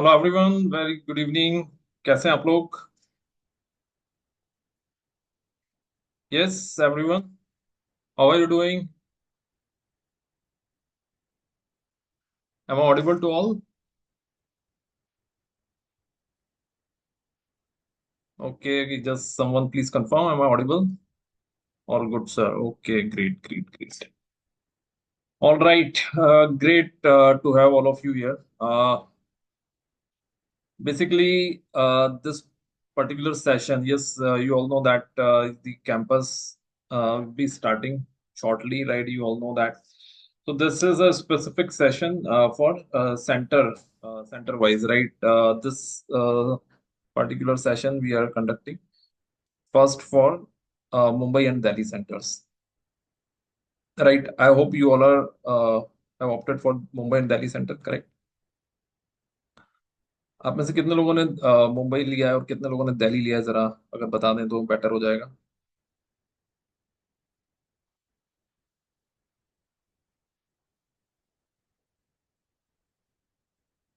Hello everyone, very good evening. कैसे हैं आप लोग? Yes everyone, how are you doing? Am I audible to all? Okay, just someone please confirm, am I audible? All good sir, okay, great great great. All right, great to have all of you here. Basically, this particular session, yes, you all know that the campus will be starting shortly, right? You all know that. So this is a specific session for center wise, right? This particular session we are conducting first for Mumbai and Delhi centers, right? I hope you all are have opted for Mumbai and Delhi center, correct? आप में से कितने लोगों ने मुंबई लिया है और कितने लोगों ने दिल्ली लिया है, जरा अगर बता दें तो बेटर हो जाएगा।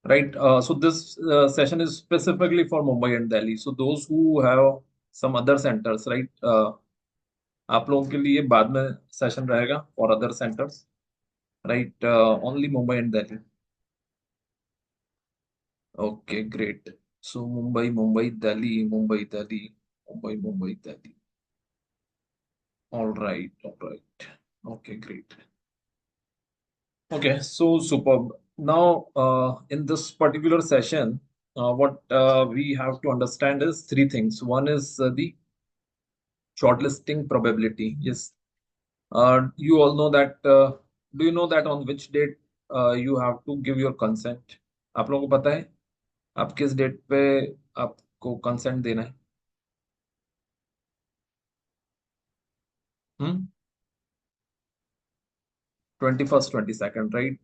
Right, so this session is specifically for Mumbai and Delhi, so those who have some other centres, right, आप लोगों के लिए बाद में सेशन रहेगा for other centres, right, only Mumbai and Delhi. Okay great. So Mumbai Mumbai Delhi, Mumbai Delhi, Mumbai Mumbai Delhi. All right, okay great. Okay, so superb. Now, in this particular session, what we have to understand is three things. One is the shortlisting probability. Yes, you all know that. Do you know that on which date you have to give your consent? आप लोगों को पता है आप किस date पे आपको consent देना है? हम्म, 21st 22nd, right?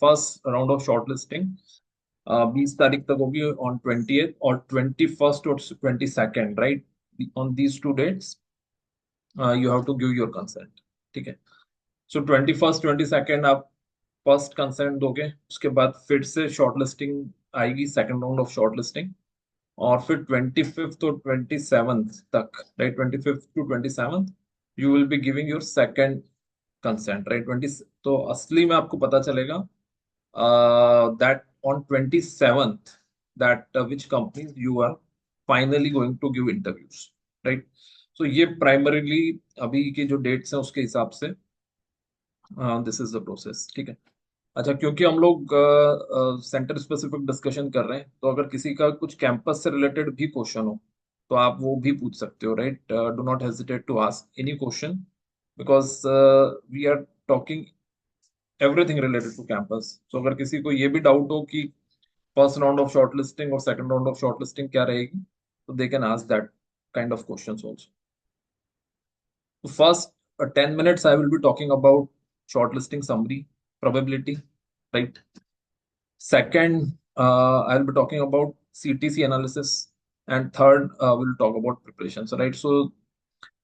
First round of short listing 20 तारीख तक होगी ऑन 20th और 21st और 22nd, right? On these two dates you have to give your consent, ठीक है? सो 21st 22nd आप फर्स्ट कंसेंट दोगे, उसके बाद फिर से शॉर्ट लिस्टिंग आएगी, second round of short listing, और फिर 25th और 27th तक, right, 25th to 27th you will be giving your second consent, right? 20, तो असली में आपको पता चलेगा that on 27th that which companies you are finally going to give interviews, right? So ये primarily अभी के जो dates हैं उसके हिसाब से दिस इज द प्रोसेस, ठीक है? अच्छा, क्योंकि हम लोग सेंटर स्पेसिफिक डिस्कशन कर रहे हैं, तो अगर किसी का कुछ कैंपस से रिलेटेड भी क्वेश्चन हो तो आप वो भी पूछ सकते हो, right? Do not hesitate to ask any question, because we are talking everything related to campus. So अगर किसी को ये भी डाउट हो कि फर्स्ट राउंड ऑफ शॉर्टलिस्टिंग और सेकंड राउंड ऑफ शॉर्टलिस्टिंग क्या रहेगी, तो they can ask that kind of questions also. तो first 10 minutes I will be talking about shortlisting summary probability, right? Second, I'll be talking about CTC analysis, and third, we'll talk about preparations, right? So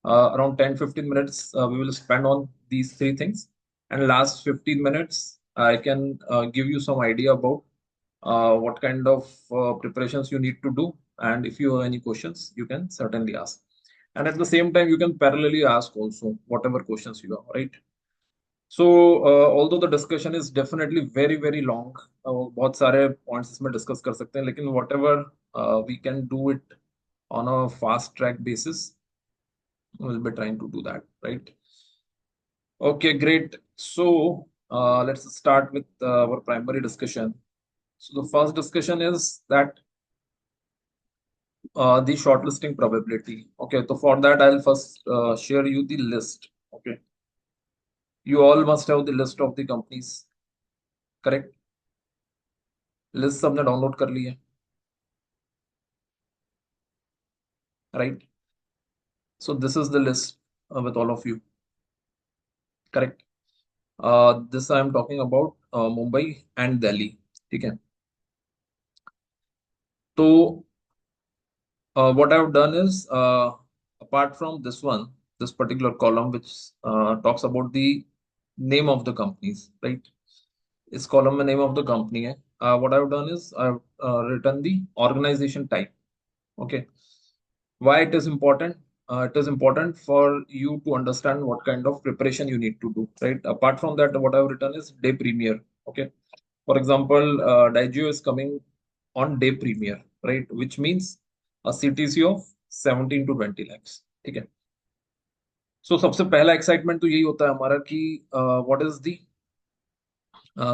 around 10-15 minutes we will spend on these three things, and last 15 minutes I can give you some idea about what kind of preparations you need to do, and if you have any questions you can certainly ask, and at the same time you can parallelly ask also whatever questions you have, right? So although the discussion is definitely very very long, बहुत सारे points इसमें discuss कर सकते हैं, लेकिन whatever we can do it on a fast track basis, we'll be trying to do that, right? Okay, great. So let's start with our primary discussion. So the first discussion is that the shortlisting probability. Okay, so for that I'll first share you the list. Okay, you all must have the list of the companies, correct? List सबने download कर ली है, right? So this is the list with all of you, correct? This I am talking about Mumbai and Delhi, ठीक है? तो what I've done is, apart from this one, this particular column which talks about the name of the companies, right? इस column में name of the company है, what I've done is I've written the organization type. Okay. Why it is important? It is important for you to understand what kind of preparation you need to do, right? Apart from that, what I've written is day premiere. Okay. For example, Digio is coming on day premiere, right? Which means a CTC of 17 to 20 lakhs. ठीक है. So सबसे पहला excitement तो यही होता है हमारा कि what is the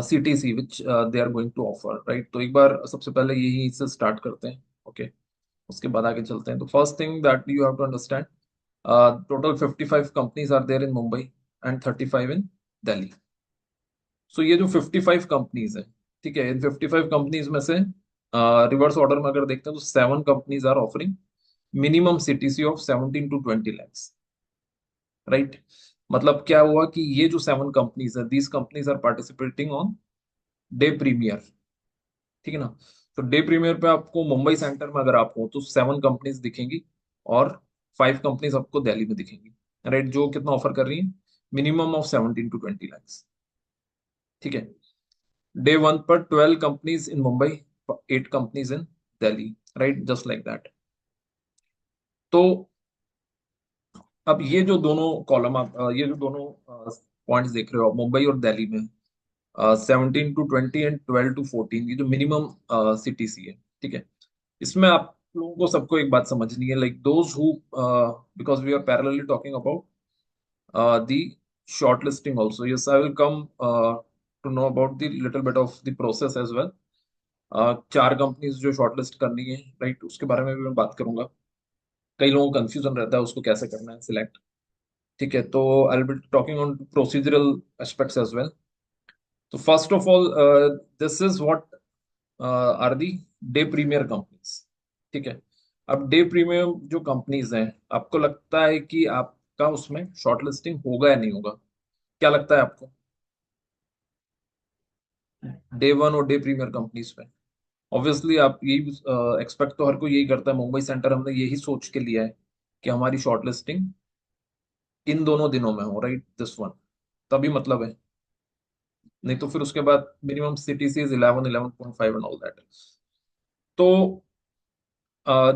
CTC which they are going to offer, right? तो एक बार सबसे पहले यही से स्टार्ट करते हैं. ओके. उसके बाद आगे चलते हैं. तो first thing that you have to understand, total 55 companies are there in Mumbai and 35 in Delhi. सो ये जो 55 कंपनीज है, ठीक है, इन 55 कंपनीज में से रिवर्स ऑर्डर में अगर देखते हैं तो 7 companies are offering minimum CTC of 17 to 20 lakhs, right? मतलब क्या हुआ कि ये जो 7 कंपनीज है, these companies are participating on day premier. ठीक है ना? तो डे प्रीमियर पे आपको मुंबई सेंटर में अगर आप हो तो 7 कंपनीज दिखेंगी और 5 कंपनीज आपको दिल्ली में दिखेंगी, राइट? जो कितना ऑफर कर रही है? Minimum of 17 to 20 lakhs. ठीक है. डे वन पर 12 companies in Mumbai, 8 companies in Delhi, right? Just like that. तो अब ये जो दोनों कॉलम आप ये जो दोनों पॉइंट्स देख रहे हो आप मुंबई और दिल्ली में, 17 to 20 एंड 12 to 14, ये जो मिनिमम सीटीसी है, ठीक है, इसमें आप लोगों को सबको एक बात समझनी है, like those who, because we are parallelly talking about the short listing also. Yes, I will come to know about the little bit of the process as well. 4 companies जो शॉर्ट लिस्ट करनी है, right, उसके बारे में भी मैं बात करूंगा. कई लोगों को कंफ्यूजन रहता है उसको कैसे करना है सिलेक्ट. ठीक है. तो I will be talking on procedural aspects as well. तो first of all, this is what are the day premier companies. ठीक है. अब डे प्रीमियम जो कंपनीज हैं, आपको लगता है कि आपका उसमें शॉर्ट लिस्टिंग होगा या नहीं होगा? क्या लगता है आपको डे वन और डे प्रीमियर कंपनीज पे? ऑब्वियसली आप यही एक्सपेक्ट तो हर कोई यही करता है. मुंबई सेंटर हमने यही सोच के लिया है कि हमारी शॉर्ट लिस्टिंग इन दोनों दिनों में हो, राइट, दिस वन. तभी मतलब है. नहीं तो फिर उसके बाद minimum CTC is 11, 11.5 and all that. तो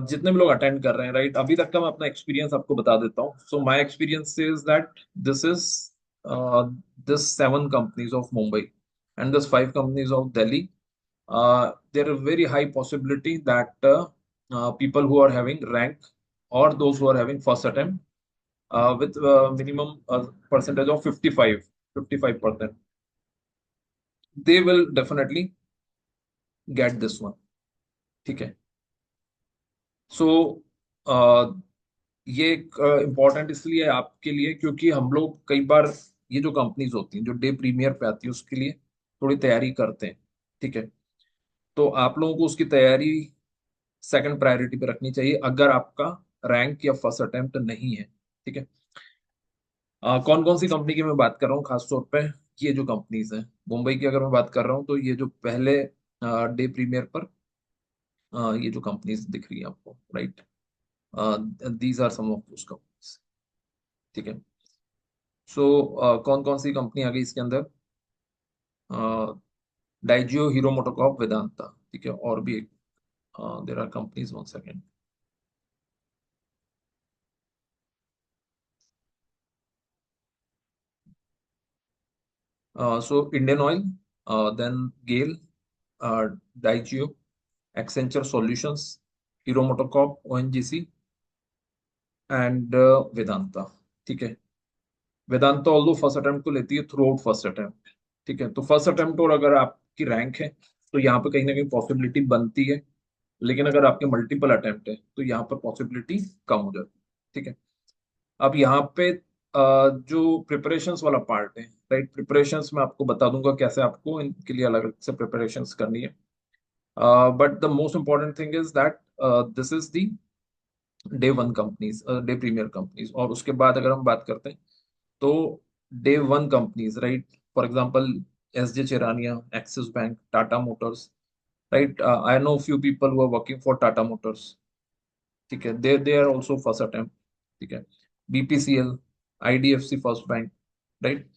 जितने भी लोग अटेंड कर रहे हैं, राइट, अभी तक का मैं अपना एक्सपीरियंस आपको बता देता हूँ. So my experience is that this is this 7 companies of Mumbai and this 5 companies of Delhi, there are very high possibility that people who are having rank or those who are having first attempt with minimum percentage of 55%, they will definitely get this one. ठीक है. So ये एक important इसलिए है आपके लिए क्योंकि हम लोग कई बार ये जो कंपनीज होती हैं जो डे प्रीमियर पे आती है उसके लिए थोड़ी तैयारी करते हैं. ठीक है. तो आप लोगों को उसकी तैयारी सेकंड प्रायोरिटी पे रखनी चाहिए अगर आपका रैंक या फर्स्ट अटेम्प्ट नहीं है. ठीक है. कौन कौन सी कंपनी की मैं बात कर रहा हूँ खास तौर पे? ये जो कंपनीज हैं मुंबई की अगर मैं बात कर रहा हूँ तो ये जो पहले डे प्रीमियर पर ये जो कंपनीज दिख रही है आपको, right, these are some of those companies. ठीक है. सो कौन कौन सी कंपनी आ गई इसके अंदर? डाइजियो, हीरो मोटोकॉर्प, वेदांता. ठीक है. और भी एक there are companies. One second. So Indian Oil, then GAIL, Diageo, Accenture solutions, Hero MotoCorp, ONGC and Vedanta. ठीक है. वेदांता ऑल्दो फर्स्ट अटेम्प्ट को लेती है थ्रू आउट फर्स्ट अटेम्प्ट. ठीक है. तो फर्स्ट अटेम्प्ट और अगर आपकी रैंक है तो यहाँ पे कहीं ना कहीं पॉसिबिलिटी बनती है. लेकिन अगर आपके मल्टीपल अटेम्प्ट है तो यहाँ पर पॉसिबिलिटी कम हो जाती है. ठीक है. अब यहाँ पे जो प्रिपरेशंस वाला पार्ट है, राइट, प्रिपरेशंस मैं आपको बता दूंगा कैसे आपको इनके लिए अलग अलग से प्रिपरेशंस करनी है. But the most important thing is that this is the day one companies, day premier companies. और उसके बाद अगर हम बात करते हैं तो day one companies, right, for example SJ Chirania, Axis Bank, Tata Motors, right. I know few people who are working for Tata Motors. ठीक है. They are also first attempt. ठीक है. BPCL, IDFC First Bank, right.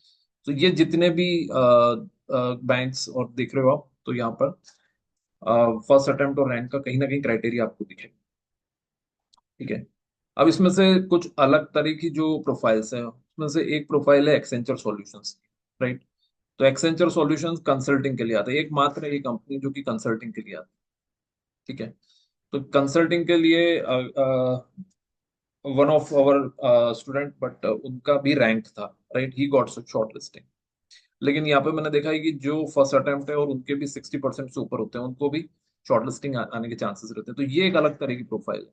तो ये जितने भी बैंक्स और देख रहे हो आप तो यहाँ पर फर्स्ट अटेम्प्ट और रैंक का कहीं ना कहीं क्राइटेरिया आपको दिखेगा। ठीक है। अब इसमें से कुछ अलग तरह की जो प्रोफाइल्स हैं, उसमें से एक प्रोफाइल है एक्सेंचर सॉल्यूशंस, राइट। तो एक्सेंचर सॉल्यूशंस कंसल्टिंग के लिए आता है, एकमात्र ये कंपनी जो कि कंसल्टिंग के लिए आती है। ठीक है। तो कंसल्टिंग के लिए one of our student, but उनका भी रैंक था, right, he got short listing. लेकिन यहाँ पे मैंने देखा है कि जो फर्स्ट अटेम्प्ट है और उनके भी 60% से ऊपर होते हैं, उनको भी शॉर्ट लिस्टिंग आने के चांसेस रहते हैं। तो ये एक अलग तरह की प्रोफाइल है।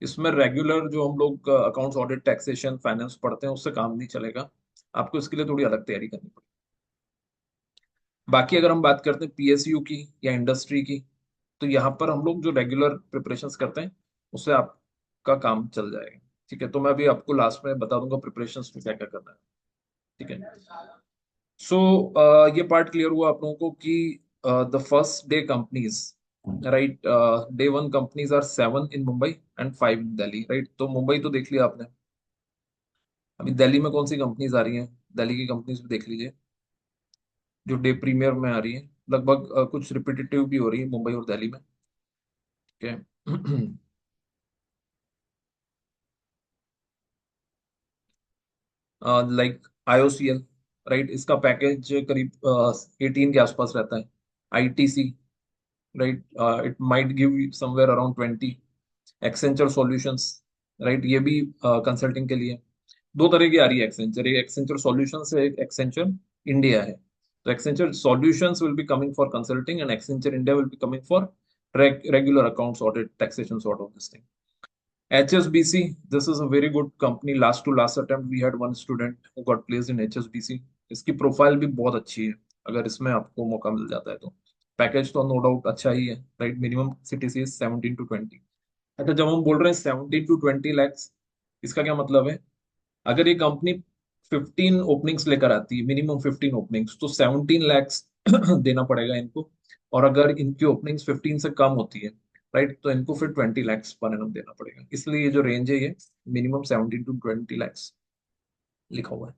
इसमें रेगुलर जो हम लोग अकाउंट्स, ऑडिट, टैक्सेशन, फाइनेंस पढ़ते हैं, उससे काम नहीं चलेगा। आपको इसके लिए थोड़ी अलग तैयारी करनी पड़ेगी। बाकी अगर हम बात करते हैं पीएसयू की या इंडस्ट्री की, तो यहाँ पर हम लोग जो रेगुलर प्रिपरेशंस करते हैं, उससे आपका काम चल जाएगा। ठीक है। तो मैं अभी आपको लास्ट में बता दूंगा प्रिपरेशंस में क्या क्या करना है। ठीक है। सो ये पार्ट क्लियर हुआ आप लोगों को कि the first day companies, right, day one companies are 7 in Mumbai and 5 in Delhi, right. तो मुंबई तो देख लिया आपने। अभी दिल्ली में कौन सी कंपनीज आ रही हैं, दिल्ली की कंपनीज भी देख लीजिए जो डे प्रीमियर में आ रही है। लगभग कुछ रिपीटेटिव भी हो रही है मुंबई और दिल्ली में। ठीक है। लाइक आईओसीएल, राइट, इसका पैकेज करीब 18 के आसपास रहता है। ITC, right, it might give somewhere around 20। Accenture solutions, right, ये भी कंसल्टिंग के लिए। दो तरह की आ रही है एक्सेंचर, एक एक्सेंचर सॉल्यूशंस है, एक एक्सेंचर इंडिया है। तो Accenture solutions will be coming for consulting and Accenture India will be coming for regular accounts, audit, taxation, sort of this thing. HSBC, this is a very good company. Last to last attempt, we had one student who got placed in HSBC. इसकी profile भी बहुत अच्छी है, अगर इसमें आपको मौका मिल जाता है तो। पैकेज तो नो डाउट अच्छा ही है, राइट। Minimum CTC 17 to 20। अच्छा, जब हम बोल रहे हैं 17 to 20 lakhs, इसका क्या मतलब है? अगर ये कंपनी 15 ओपनिंग्स लेकर आती है, मिनिमम 15 ओपनिंग्स, तो 17 lakhs देना पड़ेगा इनको। और अगर इनकी ओपनिंग्स 15 से कम होती है, राइट, तो इनको फिर 20 lakhs पर एनम देना पड़ेगा। इसलिए ये जो रेंज है, ये मिनिमम 17 to 20 lakhs लिखा हुआ है।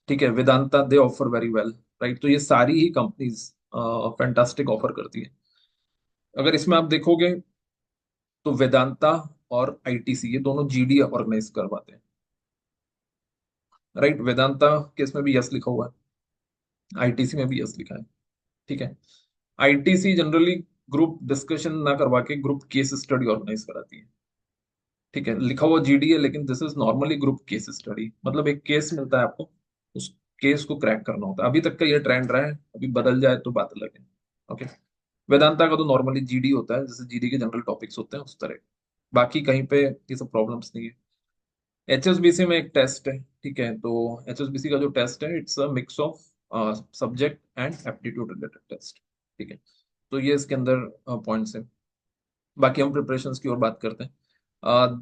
ठीक है। वेदांता, दे ऑफर वेरी वेल, राइट। तो ये सारी ही कंपनीज फैंटास्टिक ऑफर करती है। अगर इसमें आप देखोगे तो वेदांता और आईटीसी, ये दोनों जीडी ऑर्गेनाइज करवाते हैं, राइट। वेदांता केस में भी यस लिखा हुआ है, आईटीसी में भी यस लिखा है। ठीक है। आईटीसी जनरली ग्रुप डिस्कशन ना करवा के ग्रुप केस स्टडी ऑर्गेनाइज कराती है। ठीक है। लिखा हुआ जीडी है, लेकिन this is normally group case study, मतलब एक केस मिलता है आपको, उस केस को क्रैक करना होता है। अभी तक का ये ट्रेंड रहा है, अभी बदल जाए तो बात अलग है। ओके। वेदांता का तो नॉर्मली जीडी होता है, जैसे जीडी के जनरल टॉपिक्स होते हैं उस तरह। बाकी कहीं पे ये सब प्रॉब्लम्स नहीं है। एचएसबीसी में एक टेस्ट है। ठीक है। तो एचएसबीसी का जो टेस्ट है, it's a mix of subject and aptitude related test. ठीक है। तो ये इसके अंदर पॉइंट्स हैं। बाकी हम प्रिपरेशंस की ओर बात करते हैं।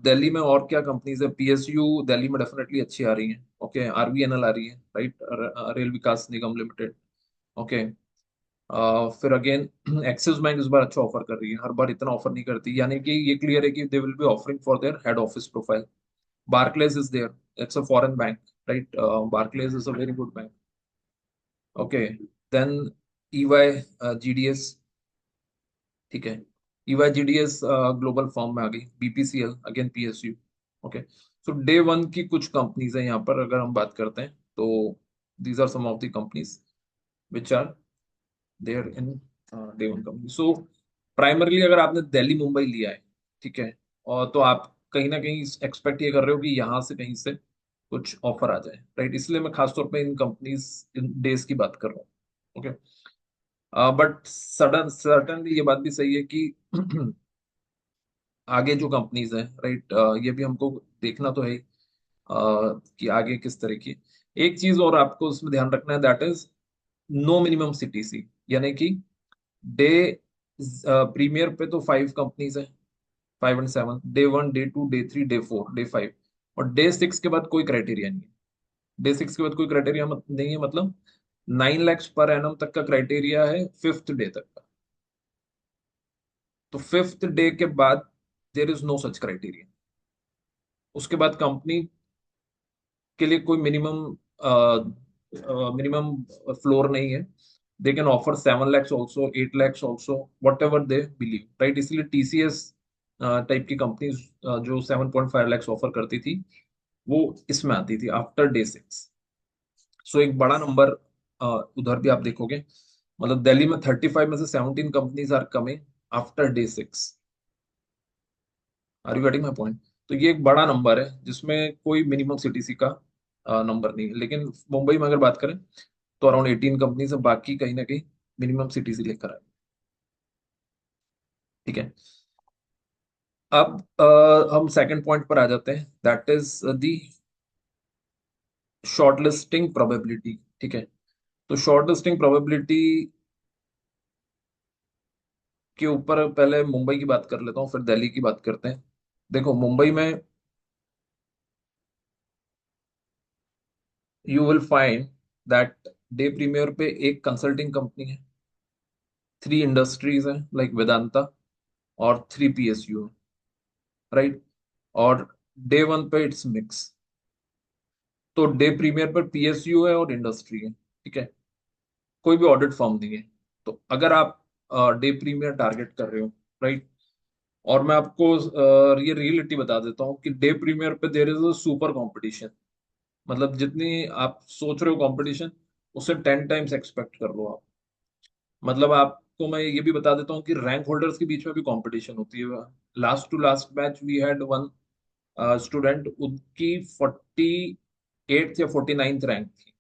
दिल्ली में और क्या कंपनीज है? पीएसयू दिल्ली में डेफिनेटली अच्छी आ रही है। ओके। आरवीएनएल आ रही है, राइट, रेल विकास निगम लिमिटेड। ओके। फिर अगेन एक्सिस बैंक इस बार अच्छा ऑफर कर रही है, हर बार इतना ऑफर नहीं करती, यानी कि ये क्लियर है कि दे will B offering for their head office profile. Barclays is there. It's a foreign bank, right? Barclays is a very good bank. Okay. Then EY GDS, ठीक है। EY GDS ग्लोबल फॉर्म में आ गई। BPCL again PSU। Okay. सो day one की कुछ companies हैं यहाँ पर, अगर हम बात करते हैं तो these are some of the companies which are there in day one company. So primarily अगर आपने दिल्ली मुंबई लिया है, ठीक है, और तो आप कहीं ना कहीं एक्सपेक्ट ये कर रहे हो कि यहाँ से कहीं से कुछ ऑफर आ जाए, राइट। इसलिए मैं खासतौर पे इन कंपनीज, इन डेज की बात कर रहा हूँ। ओके। बट सर्टनली ये बात भी सही है कि आगे जो कंपनीज हैं, राइट, ये भी हमको देखना तो है ही, कि आगे किस तरह की। एक चीज और आपको उसमें ध्यान रखना है, that is no minimum CTC, यानी कि डे प्रीमियर पे तो 5 कंपनीज हैं, 5 and 7, day one, day two, day three, day four, day five, और डे सिक्स के बाद कोई क्राइटेरिया नहीं है। डे सिक्स के बाद कोई क्राइटेरिया नहीं है, मतलब 9 lakhs पर एनम तक का क्राइटेरिया है फिफ्थ डे तक का। तो फिफ्थ डे के बाद there is no such criteria. उसके बाद कंपनी के लिए कोई मिनिमम फ्लोर नहीं है। They can offer 7 lakhs also, 8 lakhs also, what ever they believe, right. इसलिए टीसीएस टाइप की कंपनीज जो 7.5 lakhs ऑफर करती थी, वो इसमें आती थी आफ्टर डे 6। सो एक बड़ा नंबर उधर भी आप देखोगे, मतलब दिल्ली में 35 में से 17 companies are coming after day 6। Are you getting my point? तो ये एक बड़ा नंबर है जिसमें कोई मिनिमम सीटीसी का नंबर नहीं है। लेकिन मुंबई में अगर बात करें तो अराउंड 18 कंपनीज है, बाकी कहीं ना कहीं मिनिमम सीटीसी लेकर आए। ठीक है। अब हम सेकंड पॉइंट पर आ जाते हैं, that is the shortlisting probability. ठीक है। तो शॉर्टलिस्टिंग प्रोबेबिलिटी के ऊपर पहले मुंबई की बात कर लेता हूँ, फिर दिल्ली की बात करते हैं। देखो मुंबई में you will find that day premier पे एक कंसल्टिंग कंपनी है, 3 इंडस्ट्रीज हैं लाइक वेदांता, और 3 PSU है, राइट। और डे वन पे इट्स मिक्स। तो डे प्रीमियर पर पीएसयू है और इंडस्ट्री है। ठीक है। कोई भी ऑडिट फॉर्म नहीं है। तो अगर आप डे प्रीमियर टारगेट कर रहे हो, राइट, और मैं आपको ये रियलिटी बता देता हूँ कि डे प्रीमियर पे there is a super competition. मतलब जितनी आप सोच रहे हो कंपटीशन, उससे 10 टाइम्स एक्सपेक्ट कर लो आप। मतलब आपको मैं ये भी बता देता हूँ कि रैंक होल्डर्स के बीच में भी कंपटीशन होती है। Last to last match we had one student, उनकी 48th या 49th रैंक थी।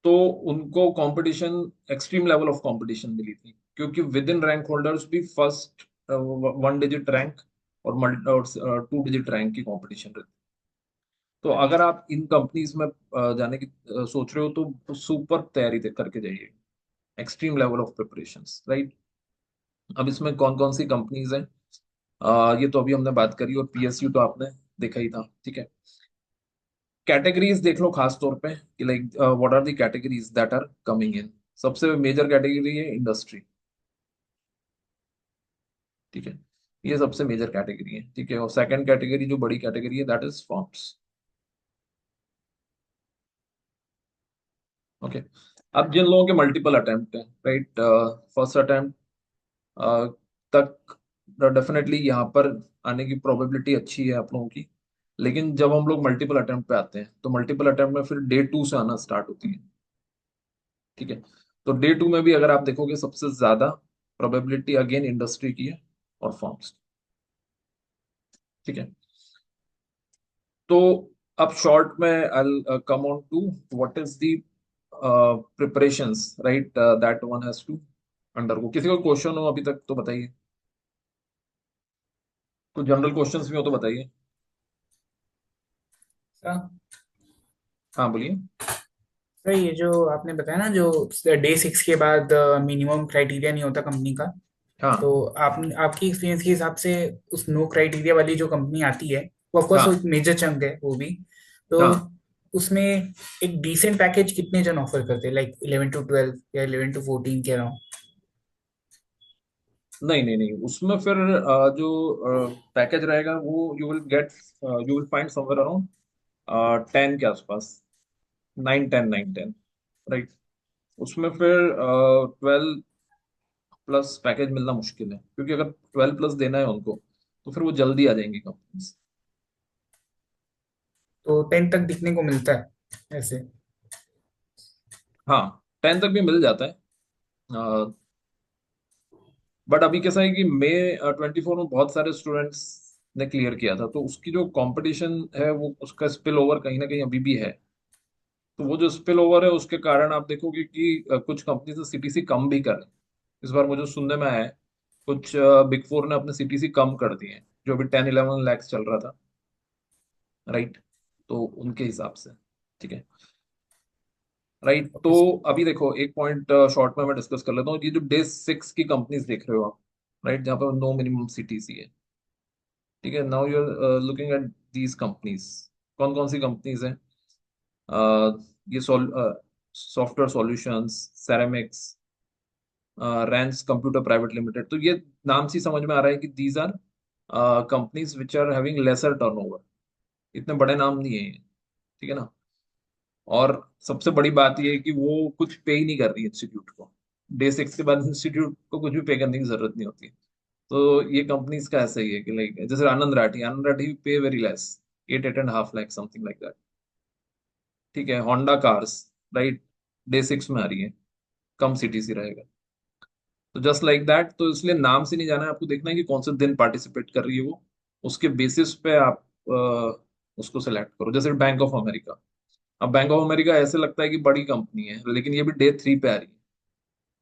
तो उनको competition, extreme level of competition मिली थी, क्योंकि विद इन रैंक होल्डर्स भी फर्स्ट 1 डिजिट रैंक और 2 डिजिट रैंक की कंपटीशन रहती। तो अगर आप इन कंपनीज में जाने की सोच रहे हो तो सुपर तैयारी करके जाइए, extreme level of preparations, right. अब इसमें कौन कौन सी कंपनीज हैं, ये तो अभी हमने बात करी, और पीएसयू तो आपने देखा ही था। ठीक है। कैटेगरीज देख लो खास तौर पे कि like what are the categories that are coming in. सबसे मेजर कैटेगरी है इंडस्ट्री। ठीक है। ये सबसे मेजर कैटेगरी है। ठीक है। और सेकंड कैटेगरी जो बड़ी कैटेगरी है दैट इज फॉर्म्स। ओके। अब जिन लोगों के मल्टीपल अटेम्प्ट है, राइट, फर्स्ट अटेम्प्ट तक डेफिनेटली यहाँ पर आने की प्रोबेबिलिटी अच्छी है आप लोगों की। लेकिन जब हम लोग मल्टीपल अटेम्प्ट पे आते हैं तो मल्टीपल अटेम्प्ट में फिर डे 2 से आना स्टार्ट होती है। ठीक है। तो डे 2 में भी अगर आप देखोगे सबसे ज्यादा प्रोबेबिलिटी अगेन इंडस्ट्री की है और फॉर्म्स। ठीक है। तो अब शॉर्ट में I come on to what is the preparations, right, that one has to undergo. किसी को क्वेश्चन हो अभी तक तो बताइए, कुछ जनरल क्वेश्चंस भी हो तो बताइए। सर हाँ बोलिए। सर, ये जो आपने बताया ना, जो डे 6 के बाद मिनिमम क्राइटेरिया नहीं होता कंपनी का, हाँ तो आप आपकी एक्सपीरियंस के हिसाब से उस नो क्राइटेरिया वाली जो कंपनी आती है, वो ऑफकोर्स हाँ एक मेजर चंक है वो भी, तो हाँ। उसमें एक डिसेंट पैकेज कितने जन ऑफर करते हैं, लाइक 11 to 12 या 11 to 14 के अराउंड? नहीं नहीं नहीं, उसमें फिर जो पैकेज रहेगा वो you will find somewhere around 10 के आसपास, 9, 10, 9, 10, राइट। उसमें फिर 12 प्लस पैकेज मिलना मुश्किल है, क्योंकि अगर 12 प्लस देना है उनको तो फिर वो जल्दी आ जाएंगी कंपनीज। तो 10 तक दिखने को मिलता है ऐसे? हाँ 10 तक भी मिल जाता है। बट अभी कैसा है कि मई 24 में बहुत सारे स्टूडेंट्स ने क्लियर किया था, तो उसकी जो कंपटीशन है वो, उसका स्पिल ओवर कहीं ना कहीं अभी भी है। तो वो जो स्पिल ओवर है उसके कारण आप देखोगे कि कुछ कंपनी से सीटीसी कम भी कर रहे हैं। इस बार मुझे सुनने में आया है कुछ बिग फोर ने अपने सीटीसी कम कर दिए हैं, जो अभी 10-11 लैक्स चल रहा था, राइट। तो उनके हिसाब से। ठीक है। राइट। तो ओके सर। अभी देखो एक पॉइंट शॉर्ट में मैं डिस्कस कर लेता हूँ, ये जो डे 6 की कंपनीज देख रहे हो आप, राइट, जहाँ पर नो मिनिमम सीटीसी है। ठीक है। Now you are looking at these companies. कौन कौन सी कंपनीज हैं? ये software solutions, ceramics, Rains computer private limited. तो ये नाम से ही समझ में आ रहा है कि these are companies which are having lesser turnover. इतने बड़े नाम नहीं है ये। ठीक है ना। और सबसे बड़ी बात ये है कि वो कुछ पे ही नहीं कर रही इंस्टीट्यूट को। डे 6 के बाद इंस्टीट्यूट को कुछ भी पे करने की जरूरत नहीं होती। तो ये कंपनीज का ऐसा ही है कि लाइक जैसे आनंद राठी पे very less, 8.5 lakh something like that. ठीक है, होंडा कार्स, राइट, डे 6 में आ रही है, कम सीटीसी रहेगा। तो जस्ट लाइक दैट, तो इसलिए नाम से नहीं जाना है, आपको देखना है कि कौन से दिन पार्टिसिपेट कर रही है वो, उसके बेसिस पे आप उसको सिलेक्ट करो। जैसे बैंक ऑफ अमेरिका, अब बैंक ऑफ अमेरिका ऐसे लगता है कि बड़ी कंपनी है, लेकिन ये भी डे 3 पे आ रही है।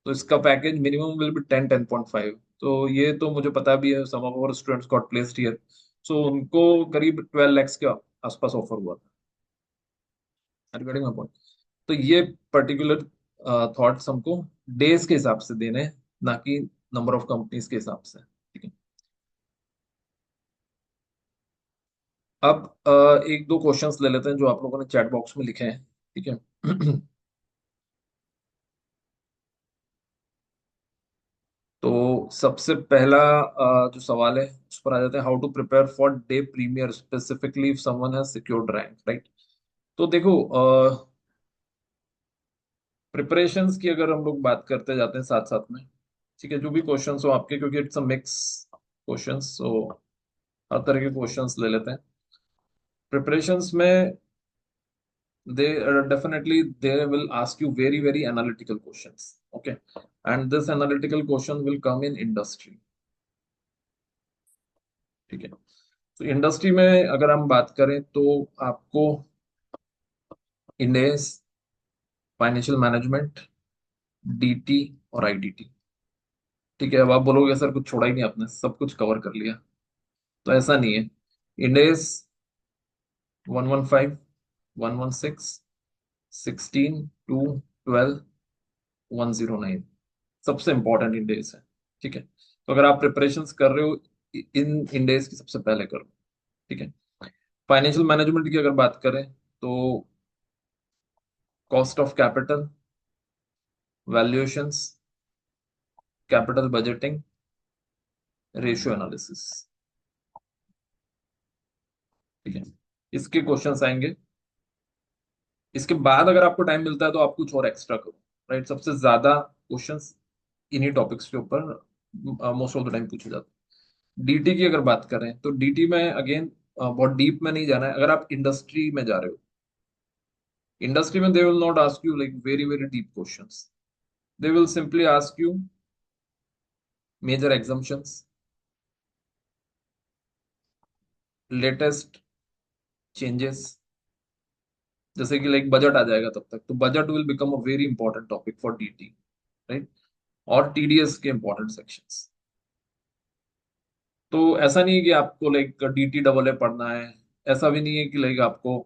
तो इसका पैकेज मिनिमम विल बी 10-10.5। तो ये तो मुझे पता भी है, some of our students got placed here. So उनको करीब 12 lakhs के आसपास ऑफर हुआ था रिगार्डिंग माई पॉइंट। तो ये पर्टिकुलर थॉट्स हमको डेज के हिसाब से देने हैं, ना कि नंबर ऑफ कंपनीज के हिसाब से। ठीक है। अब एक दो क्वेश्चंस ले लेते हैं जो आप लोगों ने चैट बॉक्स में लिखे हैं। ठीक है। तो सबसे पहला जो सवाल है उस पर आ जाते हैं, how to prepare for day premier specifically if someone has secured rank, right. तो देखो, प्रिपरेशंस की अगर हम लोग बात करते जाते हैं साथ साथ में, ठीक है, जो भी क्वेश्चंस हो आपके, क्योंकि इट्स अ मिक्स क्वेश्चंस, सो हर तरह के क्वेश्चंस ले लेते हैं प्रिपरेशंस में। they definitely they will ask you very very analytical questions, okay, and this analytical question will come in industry। ठीक है। तो इंडस्ट्री में अगर हम बात करें तो आपको इंडेस, फाइनेंशियल मैनेजमेंट, डीटी और आईडीटी। ठीक है। अब आप बोलोगे सर कुछ छोड़ा ही नहीं, आपने सब कुछ कवर कर लिया। तो ऐसा नहीं है। इंडेस 115, 116, 16, 2, 12, 109 सबसे इंपॉर्टेंट इंडेक्स है। ठीक है। तो अगर आप प्रिपरेशंस कर रहे हो, इन इंडेक्स की सबसे पहले करो। ठीक है। फाइनेंशियल मैनेजमेंट की अगर बात करें तो cost of capital, valuations, capital budgeting, ratio analysis. ठीक है। इसके क्वेश्चंस आएंगे। इसके बाद अगर आपको टाइम मिलता है तो आप कुछ और एक्स्ट्रा करो, राइट। सबसे ज्यादा क्वेश्चंस इन्हीं टॉपिक्स के ऊपर मोस्ट ऑफ द टाइम पूछे जाते हैं। डीटी की अगर बात करें तो डीटी में अगेन बहुत डीप में नहीं जाना है। अगर आप इंडस्ट्री में जा रहे हो, इंडस्ट्री में they will not ask you like very very deep questions. They will simply ask you major exemptions, latest changes. जैसे कि लाइक बजट आ जाएगा तब तक, तो budget will become a very important topic for DT, right. और TDS के important sections. तो ऐसा नहीं है कि आपको लाइक डीटी डबल ए पढ़ना है, ऐसा भी नहीं है कि लाइक आपको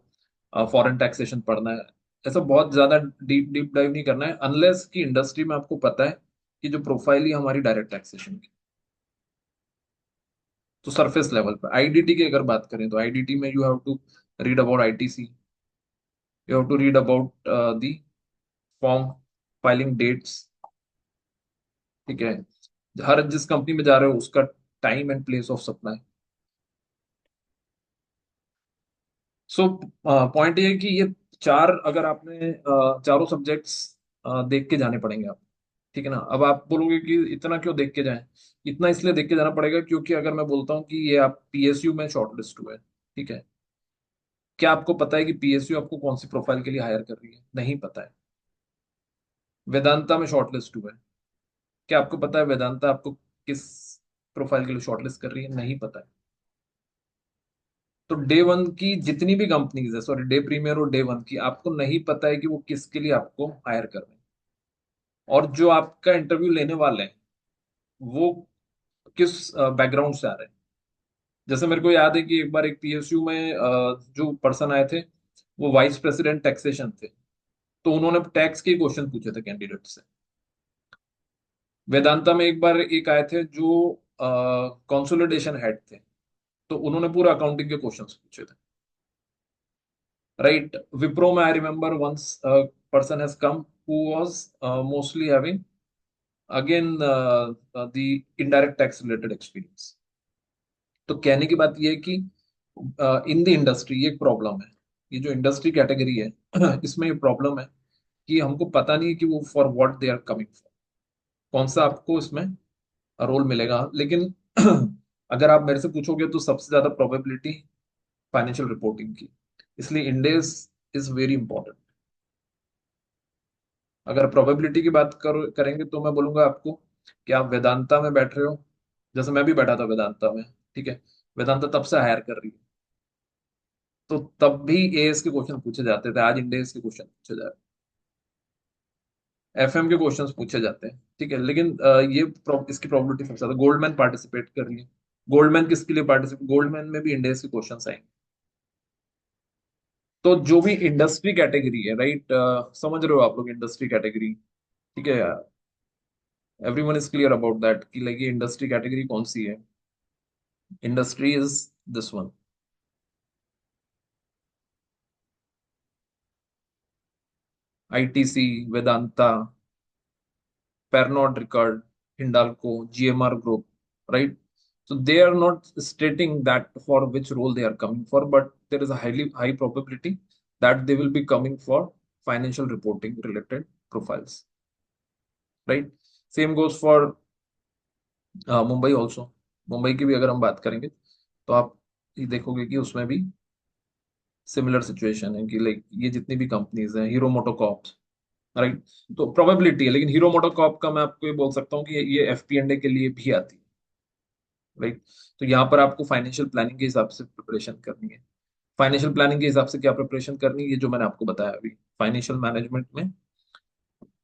फॉरेन टैक्सेशन पढ़ना है। ऐसा बहुत ज्यादा डीप डीप डाइव नहीं करना है, अनलेस कि इंडस्ट्री में आपको पता है कि जो प्रोफाइल ही हमारी डायरेक्ट टैक्सेशन की। तो सरफेस लेवल पे आईडीटी की अगर बात करें तो आईडीटी में you have to read about ITC, you have to read about the form filing dates. ठीक है। हर जिस कंपनी में जा रहे हो उसका time and place of supply. So point ये है कि ये चार अगर आपने चारों सब्जेक्ट्स देख के जाने पड़ेंगे आप। ठीक है ना। अब आप बोलोगे कि इतना क्यों देख के जाएं। इतना इसलिए देख के जाना पड़ेगा क्योंकि अगर मैं बोलता हूँ कि ये आप पीएसयू में शॉर्टलिस्ट हुए, ठीक है, क्या आपको पता है कि पीएसयू आपको कौन सी प्रोफाइल के लिए हायर कर रही है? नहीं पता है। वेदांता में शॉर्टलिस्ट हुए, क्या आपको पता है वेदांता आपको किस प्रोफाइल के लिए शॉर्टलिस्ट कर रही है? नहीं पता है। तो डे वन की जितनी भी कंपनीज है, सॉरी डे प्रीमियर और डे वन की, आपको नहीं पता है कि वो किसके लिए आपको हायर कर रहे हैं, और जो आपका इंटरव्यू लेने वाले हैं वो किस बैकग्राउंड से आ रहे हैं। जैसे मेरे को याद है कि एक बार एक पीएसयू में जो पर्सन आए थे वो वाइस प्रेसिडेंट टैक्सेशन थे। तो उन्होंने टैक्स के क्वेश्चन पूछे थे कैंडिडेट से। वेदांता में एक बार एक आए थे जो कंसोलिडेशन हेड थे, तो उन्होंने पूरा अकाउंटिंग के क्वेश्चंस पूछे थे, राइट। विप्रो में I remember once person has come who was mostly having again the indirect tax related experience. तो कहने की बात यह है कि इन द इंडस्ट्री ये एक प्रॉब्लम है। ये जो इंडस्ट्री कैटेगरी है इसमें ये प्रॉब्लम है कि हमको पता नहीं है कि वो for what they are coming for, कौन सा आपको इसमें रोल मिलेगा। लेकिन अगर आप मेरे से पूछोगे तो सबसे ज्यादा प्रोबेबिलिटी फाइनेंशियल रिपोर्टिंग की, इसलिए इंडेस इज वेरी इंपॉर्टेंट। अगर प्रोबेबिलिटी की बात करेंगे तो मैं बोलूंगा आपको कि आप वेदांता में बैठ रहे हो, जैसे मैं भी बैठा था वेदांता में, ठीक है, वेदांता तब से हायर कर रही है, तो तब भी एएस के क्वेश्चन पूछे जाते थे, आज इंडेस के क्वेश्चन पूछे जा रहे हैं, एफएम के क्वेश्चंस पूछे जाते हैं, ठीक है। लेकिन इसकी प्रोबेबिलिटी सबसे ज्यादा गोल्डमैन पार्टिसिपेट कर रही है। गोल्डमैन किसके लिए पार्टिसिपेट, गोल्डमैन में भी इंडेस के क्वेश्चन आएंगे। तो जो भी इंडस्ट्री कैटेगरी है, राइट, समझ रहे हो आप लोग इंडस्ट्री कैटेगरी, ठीक है, everyone is clear about that कि लाइक ये इंडस्ट्री कैटेगरी कौन सी है। Industry is this one, ITC, Vedanta, Pernod Ricard, Hindalco, GMR Group, right? So they are not stating that for which role they are coming for, but there is a highly high probability that they will be coming for financial reporting related profiles, right? Same goes for Mumbai also. Mumbai की भी अगर हम बात करेंगे तो आप ये देखोगे कि उसमें भी सिमिलर सिचुएशन है कि लाइक ये जितनी भी कंपनीज हैं, हीरो मोटोकॉर्प, राइट, तो प्रोबेबिलिटी है। लेकिन हीरो मोटोकॉर्प का मैं आपको ये बोल सकता हूँ कि ये एफपीएनडे के लिए भी आती है, राइट। तो यहाँ पर आपको फाइनेंशियल प्लानिंग के हिसाब से प्रिपरेशन करनी है। फाइनेंशियल प्लानिंग के हिसाब से क्या प्रिपरेशन करनी है, ये जो मैंने आपको बताया अभी, फाइनेंशियल मैनेजमेंट में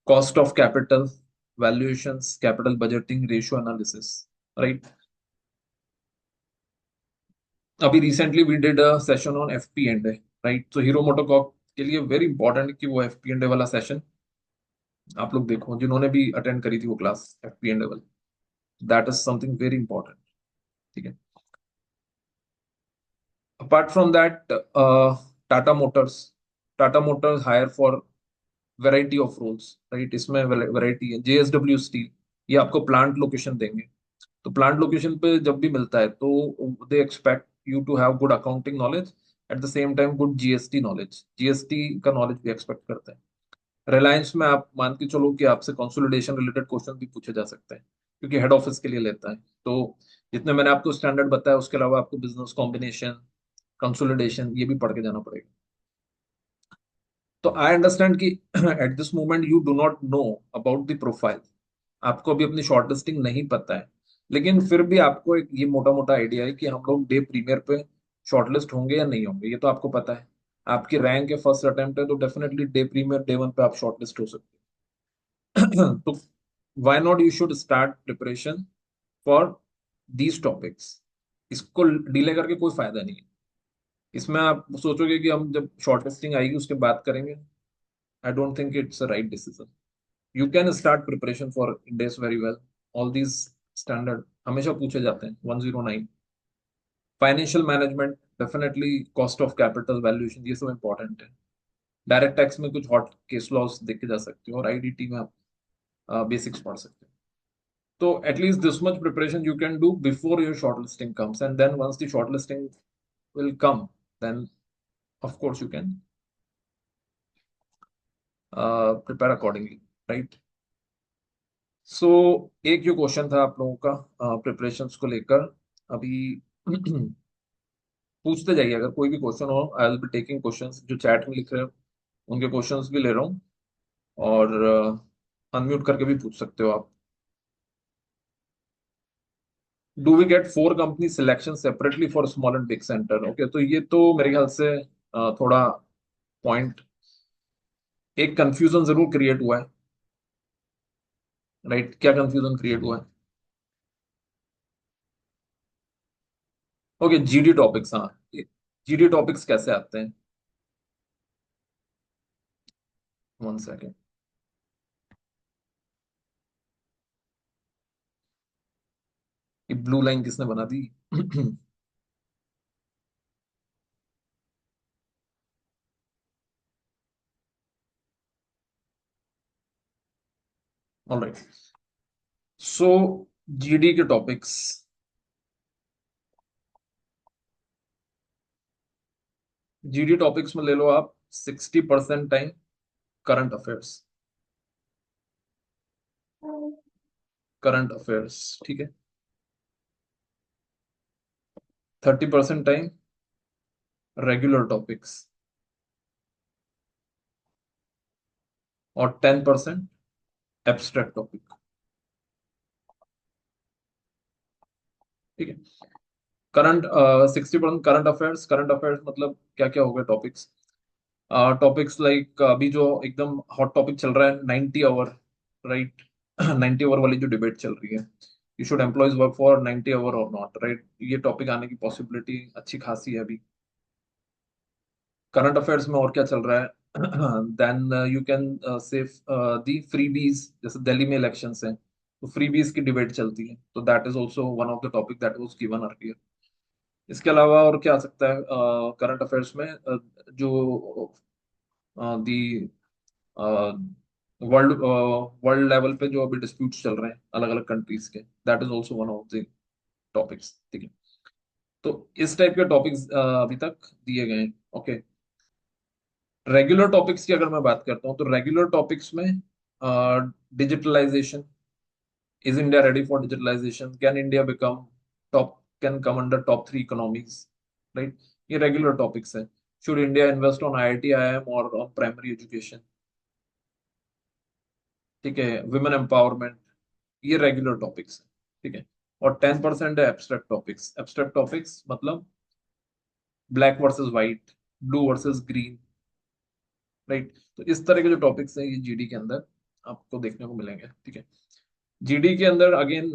cost of capital, valuations, capital budgeting, ratio analysis, right. अभी recently we did a session on एफपीएनडे, राइट। तो हीरो मोटोकॉर्प के लिए वेरी इंपॉर्टेंट कि वो एफपीएनडे वाला सेशन आप लोग देखो, जिन्होंने भी अटेंड करी थी वो क्लास एफपीएनडे वाली, that is something very important, ठीक है। Apart from that, Tata Motors, Tata Motors hire for variety of roles, right. इसमें वैरायटी है। जेएसडब्ल्यू स्टील, ये आपको प्लांट लोकेशन देंगे, तो प्लांट लोकेशन पे जब भी मिलता है तो they expect you to have good accounting knowledge, at the same time good GST knowledge, GST का नॉलेज भी एक्सपेक्ट करते हैं। रिलायंस में आप मान के चलो कि आपसे कंसोलिडेशन रिलेटेड क्वेश्चन भी पूछे जा सकते हैं, क्योंकि हेड ऑफिस के लिए लेता है। तो जितने मैंने आपको स्टैंडर्ड बताया, उसके अलावा आपको बिजनेस कॉम्बिनेशन, कंसोलिडेशन, ये भी पढ़ के जाना पड़ेगा। तो आई अंडरस्टैंड कि at this moment you do not know about the profile, आपको अभी अपनी शॉर्ट लिस्टिंग नहीं पता है, लेकिन फिर भी आपको एक ये मोटा मोटा आइडिया है कि हम लोग डे प्रीमियर पे शॉर्टलिस्ट होंगे या नहीं होंगे, ये तो आपको पता है। आपकी रैंक है, फर्स्ट अटेम्प्ट है, तो definitely day premier day one पे आप शॉर्टलिस्ट हो सकते हैं। तो why not you should start preparation for these topics, इसको डिले करके कोई फायदा नहीं है। इसमें आप सोचोगे कि हम जब शॉर्ट लिस्टिंग आएगी उसके बाद करेंगे, I don't think it's a right decision. You can start preparation for इंडेस very well, all these standard हमेशा पूछे जाते हैं, 109, financial management definitely, cost of capital, valuation, ये सब इंपॉर्टेंट है। डायरेक्ट टैक्स में कुछ हॉट केस लॉस देखे जा सकते हो, और आईडीटी में आप बेसिक्स पढ़ सकते हो। तो at least this much preparation you can do before your shortlisting comes, and then once the shortlisting will come, then of course you can prepare accordingly, right? So एक जो क्वेश्चन था आप लोगों का प्रिपरेशंस को लेकर, अभी पूछते जाइए, अगर कोई भी क्वेश्चन हो आई विल बी टेकिंग क्वेश्चंस, जो चैट में लिख रहे हो उनके क्वेश्चंस भी ले रहा हूँ, और अनम्यूट करके भी पूछ सकते हो आप। Do we get 4 company selection separately for small and big centre? Okay, तो ये तो मेरे ख्याल से थोड़ा पॉइंट, एक कंफ्यूजन जरूर क्रिएट हुआ है, राइट। क्या कंफ्यूजन क्रिएट हुआ है? ओके, जीडी टॉपिक्स, हाँ, जीडी टॉपिक्स कैसे आते हैं? 1 सेकेंड, ये ब्लू लाइन किसने बना दी? ऑलराइट, सो जीडी के टॉपिक्स, जीडी टॉपिक्स में ले लो आप 60% time current affairs. Current affairs, ठीक है। 30% टाइम रेगुलर टॉपिक्स, और 10% एब्स्ट्रैक्ट टॉपिक, ठीक है। Current 60% current affairs. Current affairs मतलब क्या क्या हो गए टॉपिक्स? टॉपिक्स लाइक अभी जो एकदम हॉट टॉपिक चल रहा है 90 आवर, राइट? 90 आवर वाली जो डिबेट चल रही है, you should employees work for 90 hour or not, right? ये टॉपिक आने की पॉसिबिलिटी अच्छी खासी है अभी। करंट अफेयर्स में और क्या चल रहा है? Then you can save the freebies, जैसे दिल्ली में इलेक्शंस हैं तो फ्रीबीज की डिबेट चलती है, तो that is also one of the topic that was given earlier. इसके अलावा और क्या आ सकता है करंट अफेयर्स में? जो दी वर्ल्ड वर्ल्ड लेवल पे जो अभी डिस्प्यूट्स चल रहे हैं अलग अलग कंट्रीज के, that is also one of the topics, ठीक है। तो इस टाइप के टॉपिक्स अभी तक दिए गए हैं, ओके। रेगुलर टॉपिक्स की अगर मैं बात करता हूँ तो रेगुलर टॉपिक्स में digitalisation, is India ready for digitalisation, can India become top, can come under top 3 economies, right? ये रेगुलर टॉपिक्स है। Should India invest on IIT IIM और ऑन प्राइमरी एजुकेशन, ठीक है। विमेन एम्पावरमेंट, ये regular topics है, ठीक है। और 10% है एब्स्ट्रैक्ट टॉपिक्स। एब्स्ट्रैक्ट टॉपिक्स मतलब black versus white, blue versus green, right? तो इस तरह के जो टॉपिक्स हैं ये जीडी के अंदर आपको देखने को मिलेंगे, ठीक है। जीडी के अंदर अगेन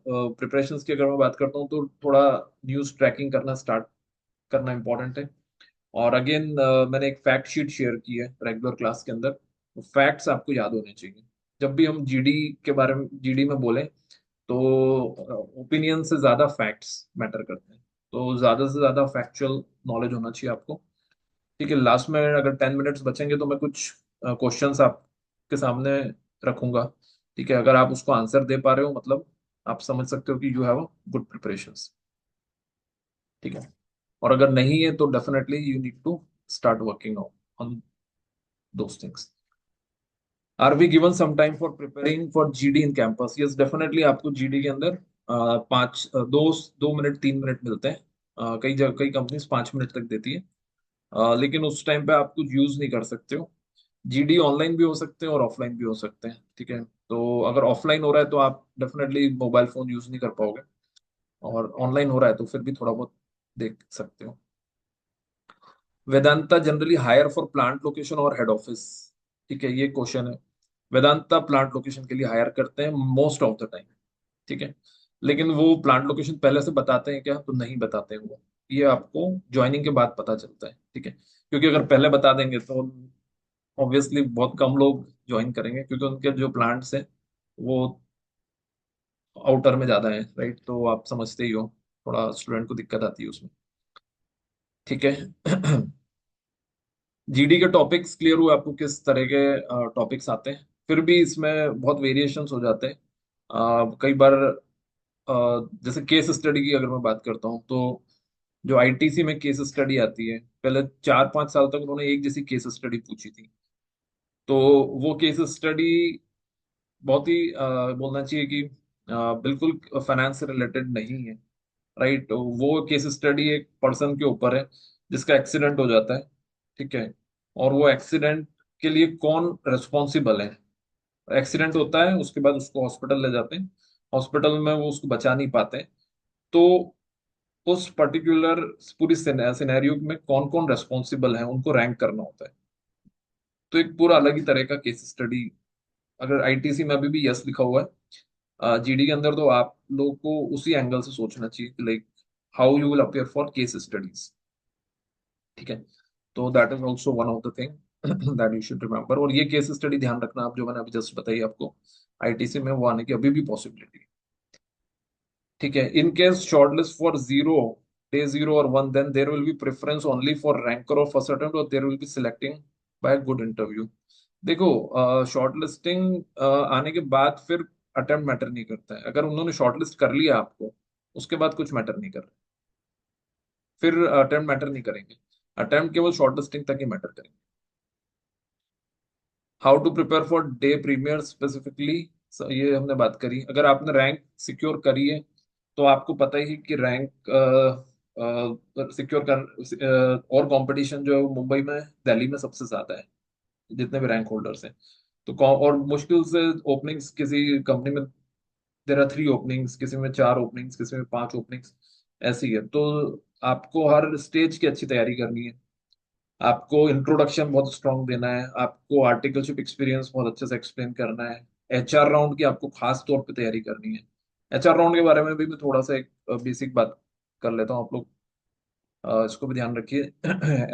प्रिपरेशंस की अगर मैं बात करता हूँ तो थोड़ा न्यूज ट्रैकिंग करना स्टार्ट करना इंपॉर्टेंट है। और अगेन मैंने एक फैक्ट शीट शेयर की है रेगुलर क्लास के अंदर, तो फैक्ट्स आपको याद होने चाहिए। जब भी हम जीडी के बारे में, जीडी में बोलें, तो ओपिनियन से ज्यादा फैक्ट्स मैटर करते हैं, तो ज्यादा से ज्यादा फैक्चुअल नॉलेज होना चाहिए आपको, ठीक है। लास्ट में अगर 10 मिनट्स बचेंगे तो मैं कुछ क्वेश्चंस आपके सामने रखूंगा, ठीक है। अगर आप उसको आंसर दे पा रहे हो मतलब आप समझ सकते हो कि यू हैव गुड प्रिपरेशंस, ठीक है। और अगर नहीं है तो definitely you need to start working on those things. Are we given some time for preparing for GD in campus? Yes, definitely आपको जीडी के अंदर 2 मिनट 3 मिनट मिलते हैं। कई कंपनीज 5 मिनट तक देती है, लेकिन उस टाइम पे आप कुछ यूज नहीं कर सकते हो। जीडी ऑनलाइन भी हो सकते हैं और ऑफलाइन भी हो सकते हैं, ठीक है। तो अगर ऑफलाइन हो रहा है तो आप डेफिनेटली मोबाइल फोन यूज नहीं कर पाओगे, और ऑनलाइन हो रहा है तो फिर भी थोड़ा बहुत देख सकते हो। Vedanta generally hire for plant location और हेड ऑफिस, ठीक है, ये क्वेश्चन है। वेदांता प्लांट लोकेशन के लिए हायर करते हैं मोस्ट ऑफ द टाइम, ठीक है। लेकिन वो प्लांट लोकेशन पहले से बताते हैं क्या? तो नहीं बताते हैं वो, ये आपको ज्वाइनिंग के बाद पता चलता है, ठीक है। क्योंकि अगर पहले बता देंगे तो ऑब्वियसली बहुत कम लोग ज्वाइन करेंगे, क्योंकि उनके जो प्लांट्स हैं वो आउटर में ज्यादा है, राइट? तो आप समझते ही हो, थोड़ा स्टूडेंट को दिक्कत आती है उसमें, ठीक है। जीडी के टॉपिक्स क्लियर हुए आपको किस तरह के टॉपिक्स आते हैं? फिर भी इसमें बहुत वेरिएशंस हो जाते हैं कई बार। जैसे केस स्टडी की अगर मैं बात करता हूँ तो जो आईटीसी में केस स्टडी आती है, पहले 4-5 साल तक उन्होंने एक जैसी केस स्टडी पूछी थी। तो वो केस स्टडी बहुत ही बोलना चाहिए कि बिल्कुल फाइनेंस से रिलेटेड नहीं है, राइट? वो केस स्टडी एक पर्सन के ऊपर है जिसका एक्सीडेंट हो जाता है, ठीक है। और वो एक्सीडेंट के लिए कौन रिस्पॉन्सिबल है? एक्सीडेंट होता है, उसके बाद उसको हॉस्पिटल ले जाते हैं, हॉस्पिटल में वो उसको बचा नहीं पाते हैं, तो उस पर्टिकुलर पूरी सिनेरियो में कौन कौन रेस्पॉन्सिबल है उनको रैंक करना होता है। तो एक पूरा अलग ही तरह का केस स्टडी, अगर आईटीसी में अभी भी यस लिखा हुआ है जीडी के अंदर, तो आप लोग को उसी एंगल से सोचना चाहिए कि like how you will appear for case studies, ठीक है। तो that is also one of the thing that you should remember. और ये केस स्टडी ध्यान रखना आप, जो मैंने अभी जस्ट बताई आपको, आईटीसी में वो आने की अभी भी पॉसिबिलिटी है, ठीक है। In case shortlist for zero, day zero और one, then there will be preference only for ranker of first attempt, और there will be selecting by good interview. देखो, शॉर्टलिस्टिंग आने के बाद फिर अटेम्प्ट मैटर नहीं करता है। अगर उन्होंने शॉर्टलिस्ट कर लिया आपको, उसके बाद कुछ मैटर नहीं कर रहा, फिर अटेम्प्ट मैटर नहीं करेंगे। अटेम्प्ट केवल शॉर्ट लिस्टिंग तक ही मैटर करेंगे। How to prepare for day premier specifically, ये हमने बात करी। अगर आपने रैंक सिक्योर करी है तो आपको पता ही है कि रैंक सिक्योर कर और कंपटीशन जो है वो मुंबई में, दिल्ली में सबसे ज्यादा है, जितने भी रैंक होल्डर्स हैं। तो और मुश्किल से ओपनिंग्स किसी कंपनी में, देर आर 3 ओपनिंग्स, किसी में 4 ओपनिंग्स, किसी में 5 ओपनिंग्स, ऐसी है। तो आपको हर स्टेज की अच्छी तैयारी करनी है। आपको इंट्रोडक्शन बहुत स्ट्रांग देना है, आपको आर्टिकलशिप एक्सपीरियंस बहुत अच्छे से एक्सप्लेन करना है। एचआर राउंड की आपको खास तौर पे तैयारी करनी है। एचआर राउंड के बारे में भी मैं थोड़ा सा एक बेसिक बात कर लेता हूँ, आप लोग इसको भी ध्यान रखिए।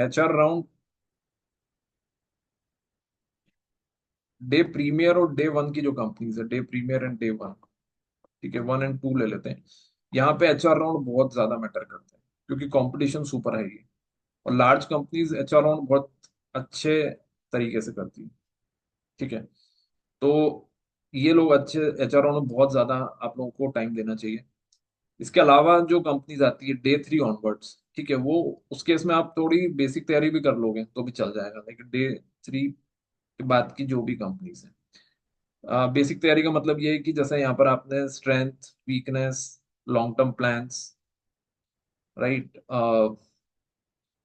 एचआर राउंड डे प्रीमियर और डे वन की जो कंपनीज है, day premier and day one, ठीक है, 1 और 2 ले लेते हैं। यहाँ पे एचआर राउंड बहुत ज्यादा मैटर करते हैं क्योंकि कंपटीशन सुपर हाई है, और लार्ज कंपनीज एचआर राउंड बहुत अच्छे तरीके से करती है। ठीक है, तो ये लोग अच्छे एचआर राउंड में बहुत ज्यादा आप लोगों को टाइम देना चाहिए। इसके अलावा जो कंपनीज आती है डे 3 ऑनवर्ड्स, ठीक है, वो उस केस में आप थोड़ी बेसिक तैयारी भी कर लोगे तो भी चल जाएगा। लेकिन डे 3 के बाद की जो भी कंपनीज है, बेसिक तैयारी का मतलब ये है कि जैसे यहाँ पर आपने strength, weakness, long term plans, right,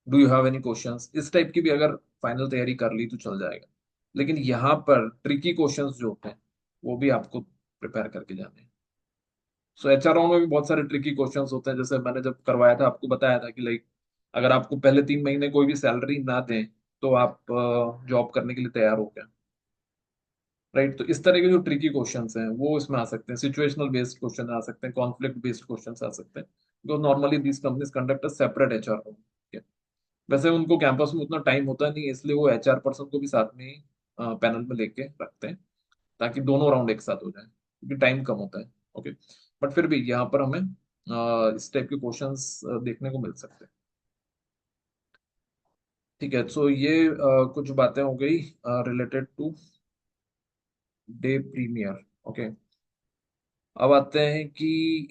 do you have any questions, इस टाइप की भी अगर फाइनल तैयारी कर ली तो चल जाएगा। लेकिन यहाँ पर ट्रिकी क्वेश्चंस जो होते हैं वो भी आपको प्रिपेयर करके जाने हैं। सो एचआरओ में भी बहुत सारे ट्रिकी क्वेश्चंस होते हैं। जैसे मैंने जब करवाया था आपको बताया था कि लाइक अगर आपको पहले 3 महीने कोई भी सैलरी ना दें तो आप जॉब करने के लिए तैयार हो क्या, राइट। तो इस तरह के जो ट्रिकी क्वेश्चंस हैं वो इसमें आ सकते हैं, सिचुएशनल बेस्ड क्वेश्चन आ सकते हैं, कॉन्फ्लिक्ट बेस्ड क्वेश्चंस आ सकते हैं, because normally these companies conduct a separate HR. वैसे उनको कैंपस में उतना टाइम होता नहीं है, इसलिए वो एचआर पर्सन को भी साथ में ही पैनल में लेके रखते हैं ताकि दोनों राउंड एक साथ हो जाए, क्योंकि टाइम कम होता है। ओके, बट फिर भी यहाँ पर हमें इस टाइप के क्वेश्चंस देखने को मिल सकते हैं। ठीक है, सो ये कुछ बातें हो गई related to day premier. Okay, अब आते हैं कि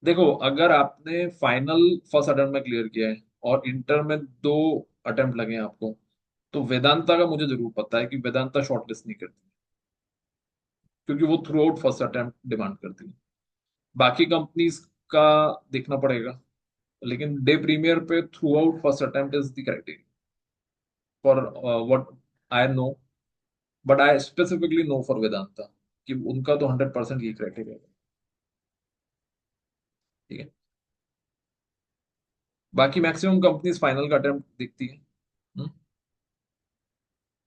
देखो, अगर आपने फाइनल फर्स्ट अटेम्प्ट में क्लियर किया है और इंटर में 2 अटेम्प्ट लगे हैं आपको, तो वेदांता का मुझे जरूर पता है कि वेदांता शॉर्टलिस्ट नहीं करती, क्योंकि वो throughout first attempt demand करती है। बाकी कंपनीज का देखना पड़ेगा, लेकिन डे प्रीमियर पे throughout first attempt is the criteria for what I know, but I specifically know for Vedanta कि उनका तो 100% ये क्राइटेरिया है। ठीक है, बाकी मैक्सिमम कंपनीज फाइनल का अटेम्प्ट देखती है।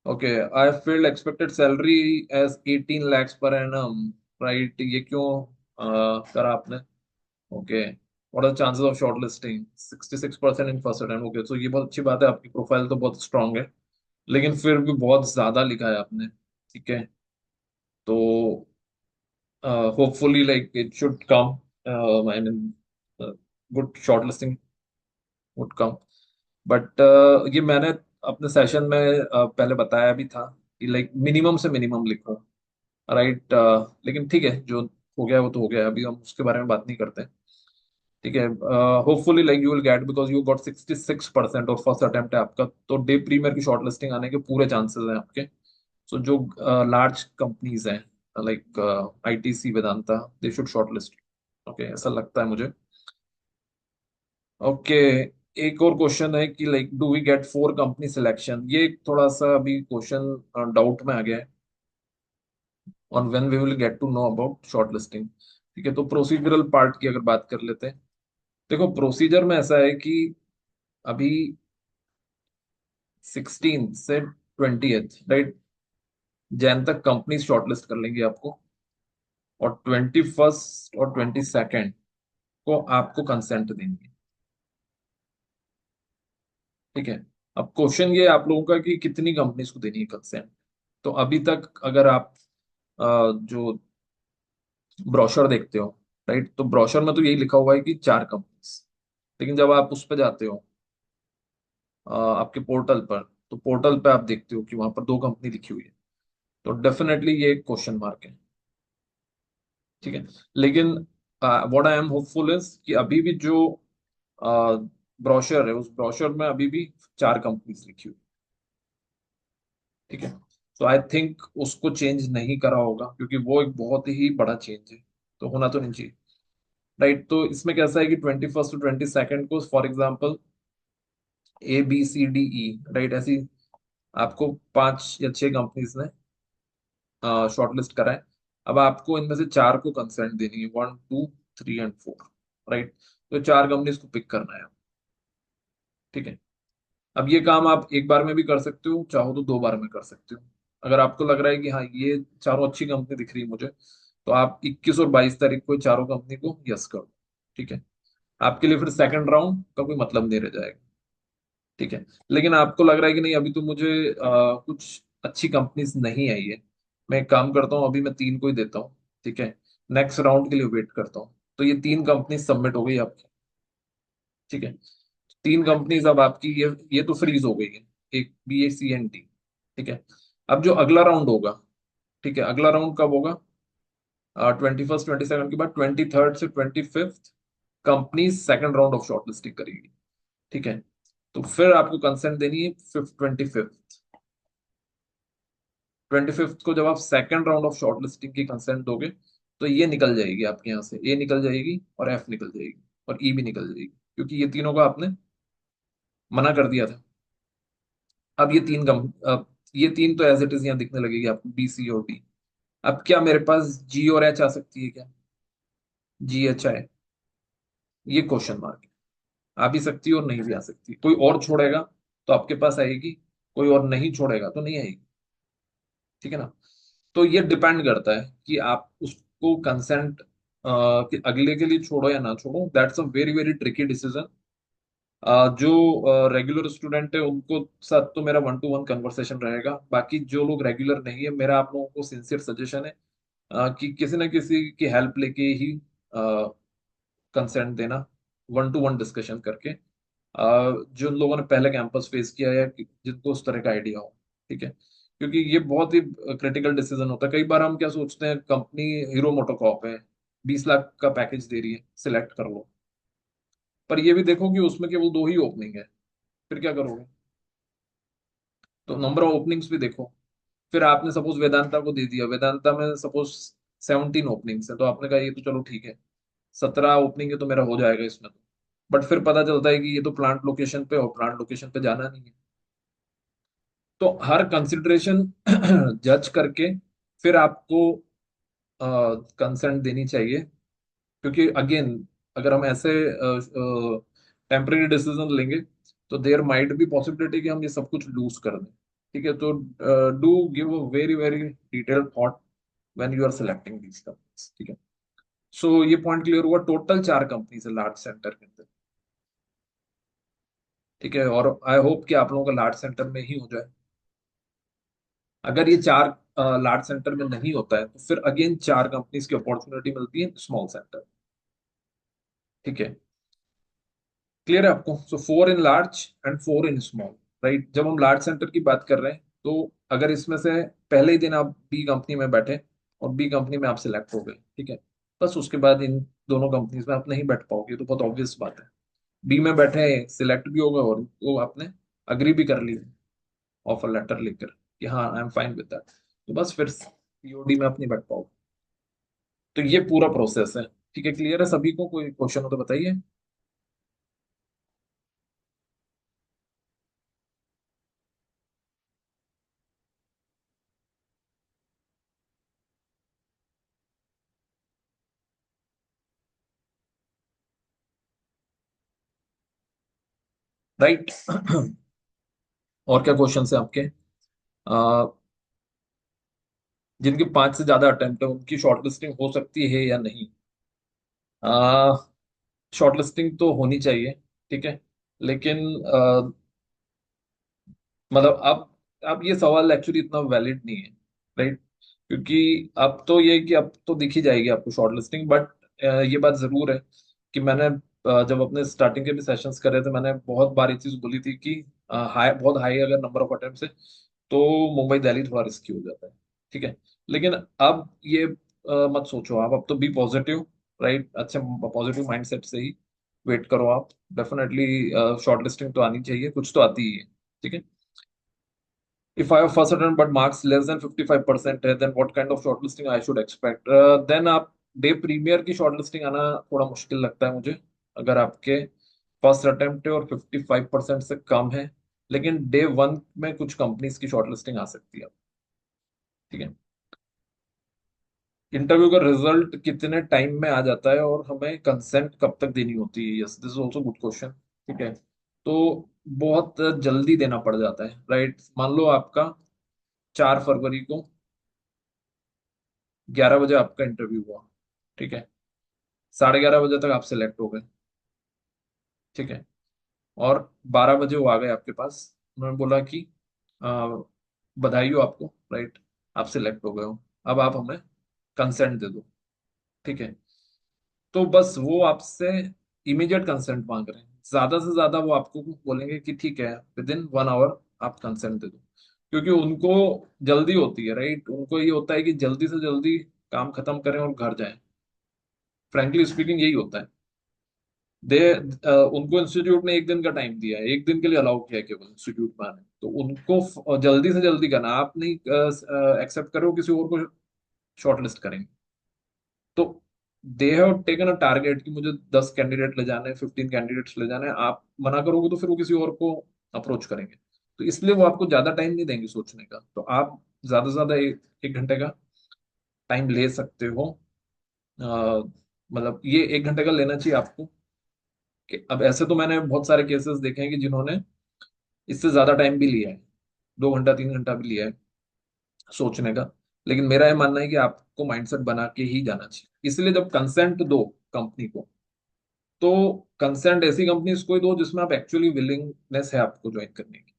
Okay, I filled expected salary as 18 lakhs per annum, right. ये क्यों करा आपने? Okay, what are chances of short listing? 66% in first attempt. Okay, तो ये बहुत अच्छी बात है, आपकी प्रोफाइल तो बहुत स्ट्रांग है, लेकिन फिर भी बहुत ज्यादा लिखा है आपने। ठीक है, तो hopefully like it should come, I mean good short listing would come. But ये मैंने अपने सेशन में पहले बताया भी था कि लाइक मिनिमम से मिनिमम लिखो, राइट। लेकिन ठीक है, जो हो गया वो तो हो गया, अभी हम उसके बारे में बात नहीं करते। ठीक है, hopefully like you will gate, because you got 66% और फर्स्ट अटेम्प्ट है आपका, तो डे प्रीमियर की शॉर्ट लिस्टिंग आने के पूरे चांसेस हैं आपके। सो जो लार्ज कंपनीज हैं like ITC, Vedanta, they should short list. Okay, ऐसा लगता है मुझे। ओके, एक और क्वेश्चन है कि like do we get 4 company selection, ये एक थोड़ा सा अभी क्वेश्चन डाउट में आ गया है on when we will get to know about short listing. ठीक है, तो प्रोसीजरल पार्ट की अगर बात कर लेते हैं। देखो, प्रोसीजर में ऐसा है कि अभी 16 से 20, राइट, जैन तक कंपनी शॉर्टलिस्ट कर लेंगे आपको, और 21 और 22 को आपको कंसेंट देंगे। ठीक है, अब क्वेश्चन ये है आप लोगों का कि कितनी कंपनीज को देनी है कंसेंट। तो अभी तक अगर आप जो ब्रोशर देखते हो, राइट, तो ब्रोशर में तो यही लिखा हुआ है कि 4 कंपनीज। लेकिन जब आप उस पर जाते हो आपके पोर्टल पर, तो पोर्टल पे आप देखते हो कि वहां पर 2 कंपनी लिखी हुई है, तो डेफिनेटली ये एक क्वेश्चन मार्क है। ठीक है, लेकिन what I am hopeful is कि अभी भी जो ब्रोशर है उस ब्रोशर में अभी भी 4 कंपनीज लिखी हुई। ठीक है। तो आई थिंक उसको चेंज नहीं करा होगा क्योंकि वो एक बहुत ही बड़ा चेंज है। तो होना तो नहीं चाहिए। राइट। तो इसमें कैसा है कि 21 टू 22 को फॉर एग्जाम्पल ABCDE, राइट, ऐसी आपको 5 या 6 कंपनीज ने शॉर्टलिस्ट करा है। अब आपको इनमें से 4 को कंसेंट देनी है, 1 2 3 एंड 4। राइट। तो 4 कंपनीज को पिक करना है। ठीक है। अब ये काम आप एक बार में भी कर सकते हो, चाहो तो 2 बार में कर सकते हो। अगर आपको लग रहा है कि हाँ ये चारों अच्छी कंपनी दिख रही है मुझे, तो आप 21 और 22 तारीख को चारों कंपनी को यस कर दो। ठीक है। आपके लिए फिर सेकंड राउंड का कोई मतलब नहीं रह जाएगा। ठीक है। लेकिन आपको लग रहा है कि नहीं अभी तो मुझे कुछ अच्छी कंपनीज नहीं आई है, मैं एक काम करता हूँ, अभी मैं 3 को ही देता हूँ। ठीक है। नेक्स्ट राउंड के लिए वेट करता हूँ। तो ये 3 कंपनी सबमिट हो गई आपकी। ठीक है। 3 कंपनीज अब आपकी ये तो फ्रीज हो गई है, एक BACNT। ठीक है। अब जो अगला राउंड होगा, ठीक है, अगला राउंड कब होगा? 21 22 के बाद 23 से 25 company second round of shortlisting करेगी। ठीक है। तो फिर आपको कंसेंट देनी है 25। 25 को जब आप सेकंड राउंड ऑफ शॉर्टलिस्टिंग की कंसेंट दोगे, तो ये निकल जाएगी आपके यहाँ से, ए निकल जाएगी और एफ निकल जाएगी और ई भी निकल जाएगी, क्योंकि ये तीनों का आपने मना कर दिया था। अब ये तीन तो एज इट इज यहाँ दिखने लगेगी आपको, BC और D। अब क्या मेरे पास G और H आ सकती है क्या? GHI, ये क्वेश्चन मार्क है। आ भी सकती है और नहीं भी आ सकती। कोई और छोड़ेगा तो आपके पास आएगी, कोई और नहीं छोड़ेगा तो नहीं आएगी। ठीक है ना। तो ये डिपेंड करता है कि आप उसको कंसेंट कि अगले के लिए छोड़ो या ना छोड़ो। That's a very very tricky decision. जो रेगुलर स्टूडेंट है उनको साथ तो मेरा 1 to 1 कन्वर्सेशन रहेगा। बाकी जो लोग रेगुलर नहीं है, मेरा आप लोगों को सिंसियर सजेशन है कि किसी ना किसी की हेल्प लेके ही कंसेंट देना, 1 to 1 डिस्कशन करके। जिन लोगों ने पहले कैंपस फेस किया है या जिनको उस तरह का आइडिया हो। ठीक है। क्योंकि ये बहुत ही क्रिटिकल डिसीजन होता है। कई बार हम क्या सोचते हैं, कंपनी हीरो मोटोकॉर्प है, 20 लाख का पैकेज दे रही है, सिलेक्ट कर लो। पर ये भी देखो कि उसमें केवल 2 ही ओपनिंग है, फिर क्या करोगे? तो नंबर ऑफ ओपनिंग्स भी देखो। फिर आपने सपोज वेदांता को दे दिया, वेदांता में सपोज 17 ओपनिंग्स है, तो आपने कहा ये तो चलो ठीक है, 17 ओपनिंग है तो मेरा हो जाएगा इसमें तो। बट फिर पता चलता है कि ये तो प्लांट लोकेशन पे, और प्लांट लोकेशन पे जाना नहीं है। तो हर कंसिडरेशन जज करके फिर आपको कंसेंट देनी चाहिए। क्योंकि अगेन, अगर हम ऐसे टेम्परेरी डिसीजन लेंगे, तो देयर माइट बी पॉसिबिलिटी कि हम ये सब कुछ लूज कर दें। ठीक है। तो do give a very very detailed thought when you are selecting these companies. ठीक है। सो ये पॉइंट क्लियर हुआ। टोटल 4 कंपनीज है लार्ज सेंटर के अंदर। ठीक है। और आई होप कि आप लोगों का लार्ज सेंटर में ही हो जाए। अगर ये 4 लार्ज सेंटर में नहीं होता है, तो फिर अगेन 4 कंपनीज की अपॉर्चुनिटी मिलती है स्मॉल सेंटर। ठीक है। क्लियर है आपको? सो 4 in large and 4 in small. Right. जब हम लार्ज सेंटर की बात कर रहे हैं, तो अगर इसमें से पहले ही दिन आप बी कंपनी में बैठे और बी कंपनी में आप सिलेक्ट हो गए, ठीक है, बस उसके बाद इन दोनों कंपनीज में आप नहीं बैठ पाओगे, तो बहुत ऑब्वियस बात है। बी में बैठे, सिलेक्ट भी होगा और वो आपने अग्री भी कर लिया ऑफर लेटर लेकर कि हाँ I am fine with that, तो बस फिर POD में आप नहीं बैठ पाओगे। तो ये पूरा प्रोसेस है। ठीक है। क्लियर है सभी को? कोई क्वेश्चन हो तो बताइए। राइट। और क्या क्वेश्चन है आपके? अ, जिनके 5 से ज्यादा अटेम्प्ट है उनकी शॉर्टलिस्टिंग हो सकती है या नहीं? शॉर्टलिस्टिंग तो होनी चाहिए। ठीक है। लेकिन मतलब अब ये सवाल एक्चुअली इतना वैलिड नहीं है। राइट। क्योंकि अब तो ये कि अब तो दिख ही जाएगी आपको शॉर्टलिस्टिंग। बट ये बात जरूर है कि मैंने जब अपने स्टार्टिंग के भी सेशंस कर रहे थे, मैंने बहुत बार ये चीज बोली थी कि हाई, बहुत हाई अगर नंबर ऑफ अटेम्प्ट है, तो मुंबई दिल्ली थोड़ा रिस्की हो जाता है। ठीक है। लेकिन अब ये मत सोचो आप, अब तो बी पॉजिटिव। राइट, अच्छे पॉजिटिव माइंडसेट से ही वेट करो आप। डेफिनेटली शॉर्ट लिस्टिंग तो आनी चाहिए, कुछ तो आती ही है। ठीक है। If I have first attempt but marks less than 55% है, then what kind of shortlisting I should expect? Then आप डे प्रीमियर की शॉर्टलिस्टिंग आना थोड़ा मुश्किल लगता है मुझे, अगर आपके फर्स्ट अटेम्प्ट है और 55% से कम है। लेकिन डे वन में कुछ कंपनीज की शॉर्टलिस्टिंग आ सकती है। ठीक है। इंटरव्यू का रिजल्ट कितने टाइम में आ जाता है और हमें कंसेंट कब तक देनी होती है? Yes, this is also good question. ठीक है। तो बहुत जल्दी देना पड़ जाता है, राइट। मान लो आपका 4 फरवरी को 11 बजे आपका इंटरव्यू हुआ। ठीक है। 11:30 बजे तक आप सिलेक्ट हो गए। ठीक है। और 12 बजे वो आ गए आपके पास। उन्होंने बोला कि आ, बधाई हो आपको, राइट, आप सिलेक्ट हो गए हो, अब आप हमें कंसेंट दे दो। ठीक है। तो बस वो आपसे इमीडिएट कंसेंट मांग रहे हैं। ज्यादा से ज्यादा वो आपको बोलेंगे कि ठीक है, विद इन 1 आवर आप कंसेंट दे दो। क्योंकि उनको जल्दी होती है, राइट। उनको ये होता है कि जल्दी से जल्दी काम खत्म करें और घर जाएं। फ्रेंकली स्पीकिंग यही होता है। दे उनको इंस्टीट्यूट ने 1 दिन का टाइम दिया है, 1 दिन के लिए अलाउ किया है केवल इंस्टीट्यूट में आने। तो उनको जल्दी से जल्दी करना, आप नहीं एक्सेप्ट करो किसी और को शॉर्टलिस्ट करेंगे। तो they have taken a target कि मुझे 10 कैंडिडेट ले जाने हैं, 15 कैंडिडेट्स ले जाने हैं। आप मना करोगे तो फिर वो किसी और को अप्रोच करेंगे। तो इसलिए वो आपको ज्यादा टाइम नहीं देंगे सोचने का। तो आप ज्यादा से ज्यादा 1 घंटे का टाइम ले सकते हो। अ, मतलब ये 1 घंटे का लेना चाहिए आपको। कि अब ऐसे तो मैंने बहुत सारे केसेस देखे हैं कि जिन्होंने इससे ज्यादा टाइम भी लिया है, 2 घंटा 3 घंटा भी लिया है सोचने का। लेकिन मेरा ये मानना है कि आपको माइंडसेट बना के ही जाना चाहिए। इसलिए जब कंसेंट दो कंपनी को, तो कंसेंट ऐसी कंपनीज को ही दो जिसमें आप एक्चुअली विलिंगनेस है आपको ज्वाइन करने की।